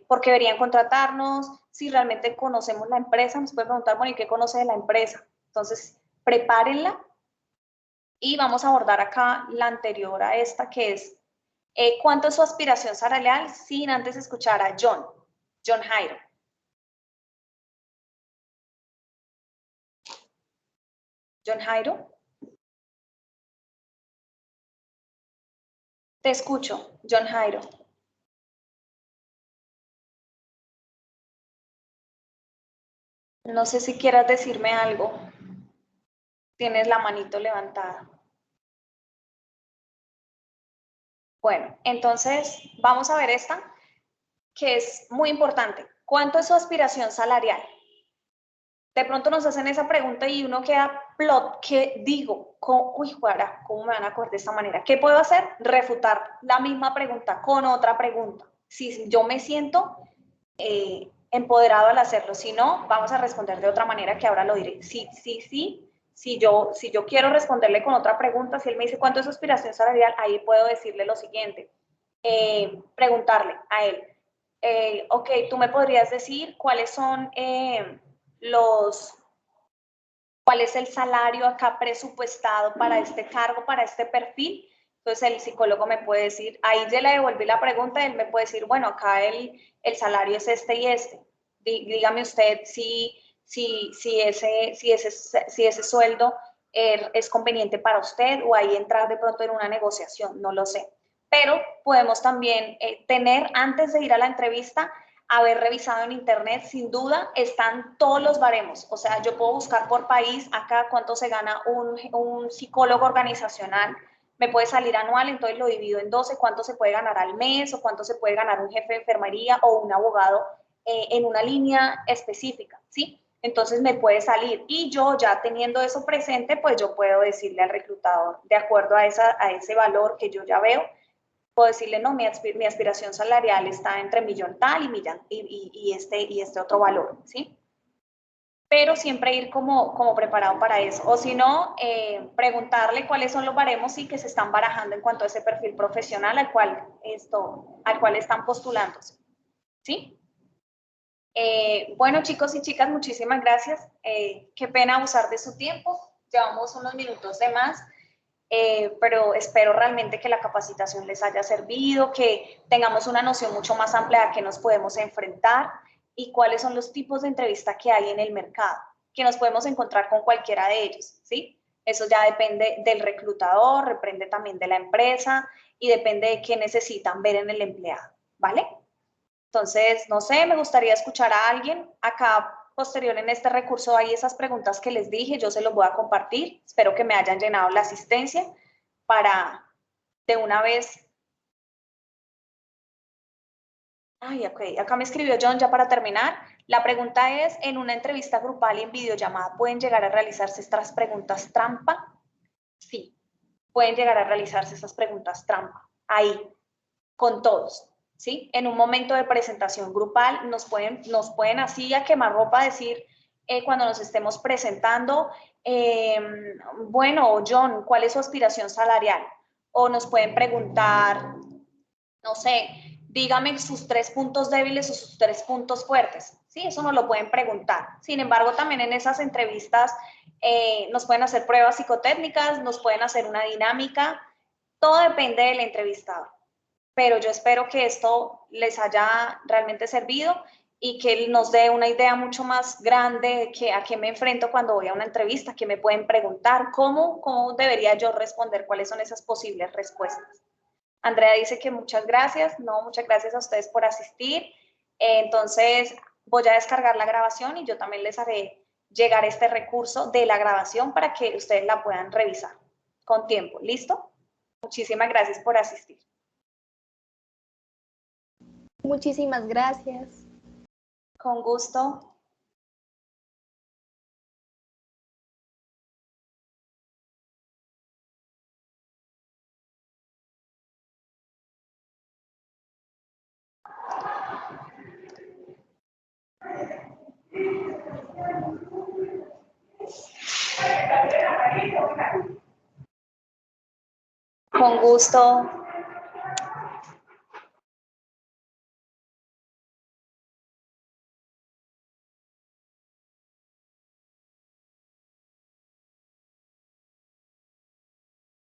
Porque deberían contratarnos, si realmente conocemos la empresa, nos pueden preguntar, bueno, ¿y qué conoce de la empresa? Entonces, prepárenla. Y vamos a abordar acá la anterior a esta, que es ¿Cuánto es su aspiración salarial? Sin antes escuchar a John Jairo. John Jairo. Te escucho, John Jairo. No sé si quieras decirme algo. Tienes la manito levantada. Bueno, entonces vamos a ver esta, que es muy importante. ¿Cuánto es su aspiración salarial? De pronto nos hacen esa pregunta y uno queda plot, ¿qué digo? Uy, guara, ¿cómo me van a acordar de esta manera? ¿Qué puedo hacer? Refutar la misma pregunta con otra pregunta. Si yo me siento empoderado al hacerlo, si no, vamos a responder de otra manera que ahora lo diré. Si yo quiero responderle con otra pregunta, si él me dice cuánto es su aspiración salarial, ahí puedo decirle lo siguiente, preguntarle a él, ok, tú me podrías decir cuáles son cuál es el salario acá presupuestado para este cargo, para este perfil. Entonces el psicólogo me puede decir, ahí ya le devolví la pregunta, él me puede decir, bueno, acá el salario es este y este. Dígame usted si ese sueldo es conveniente para usted o ahí entrar de pronto en una negociación, no lo sé. Pero podemos también tener, antes de ir a la entrevista, haber revisado en internet, sin duda, están todos los baremos. O sea, yo puedo buscar por país acá cuánto se gana un psicólogo organizacional, me puede salir anual, entonces lo divido en 12, cuánto se puede ganar al mes o cuánto se puede ganar un jefe de enfermería o un abogado en una línea específica, ¿sí? Entonces me puede salir y yo ya teniendo eso presente, pues yo puedo decirle al reclutador, de acuerdo a ese valor que yo ya veo, puedo decirle, no, mi aspiración salarial está entre millón tal y este otro valor, ¿sí? Pero siempre ir como preparado para eso. O si no, preguntarle cuáles son los baremos y que se están barajando en cuanto a ese perfil profesional al cual están postulándose, ¿sí? Bueno, chicos y chicas, muchísimas gracias. Qué pena abusar de su tiempo. Llevamos unos minutos de más. Pero espero realmente que la capacitación les haya servido, que tengamos una noción mucho más amplia de a qué nos podemos enfrentar y cuáles son los tipos de entrevista que hay en el mercado, que nos podemos encontrar con cualquiera de ellos, ¿sí? Eso ya depende del reclutador, depende también de la empresa y depende de qué necesitan ver en el empleado, ¿vale? Entonces, no sé, me gustaría escuchar a alguien. Acá, posterior en este recurso, hay esas preguntas que les dije, yo se los voy a compartir. Espero que me hayan llenado la asistencia para de una vez. Ay, ok, acá me escribió John ya para terminar. La pregunta es, en una entrevista grupal y en videollamada, ¿pueden llegar a realizarse estas preguntas trampa? Sí, pueden llegar a realizarse esas preguntas trampa. Ahí, con todos, ¿sí? En un momento de presentación grupal nos pueden así a quemarropa decir cuando nos estemos presentando, bueno, John, ¿cuál es su aspiración salarial? O nos pueden preguntar, no sé, dígame sus 3 puntos débiles o sus 3 puntos fuertes. Sí, eso nos lo pueden preguntar. Sin embargo, también en esas entrevistas nos pueden hacer pruebas psicotécnicas, nos pueden hacer una dinámica, todo depende del entrevistador. Pero yo espero que esto les haya realmente servido y que nos dé una idea mucho más grande de a qué me enfrento cuando voy a una entrevista, qué me pueden preguntar, cómo debería yo responder, cuáles son esas posibles respuestas. Andrea dice que muchas gracias, no, muchas gracias a ustedes por asistir. Entonces, voy a descargar la grabación y yo también les haré llegar este recurso de la grabación para que ustedes la puedan revisar con tiempo. ¿Listo? Muchísimas gracias por asistir. Muchísimas gracias. Con gusto. Con gusto.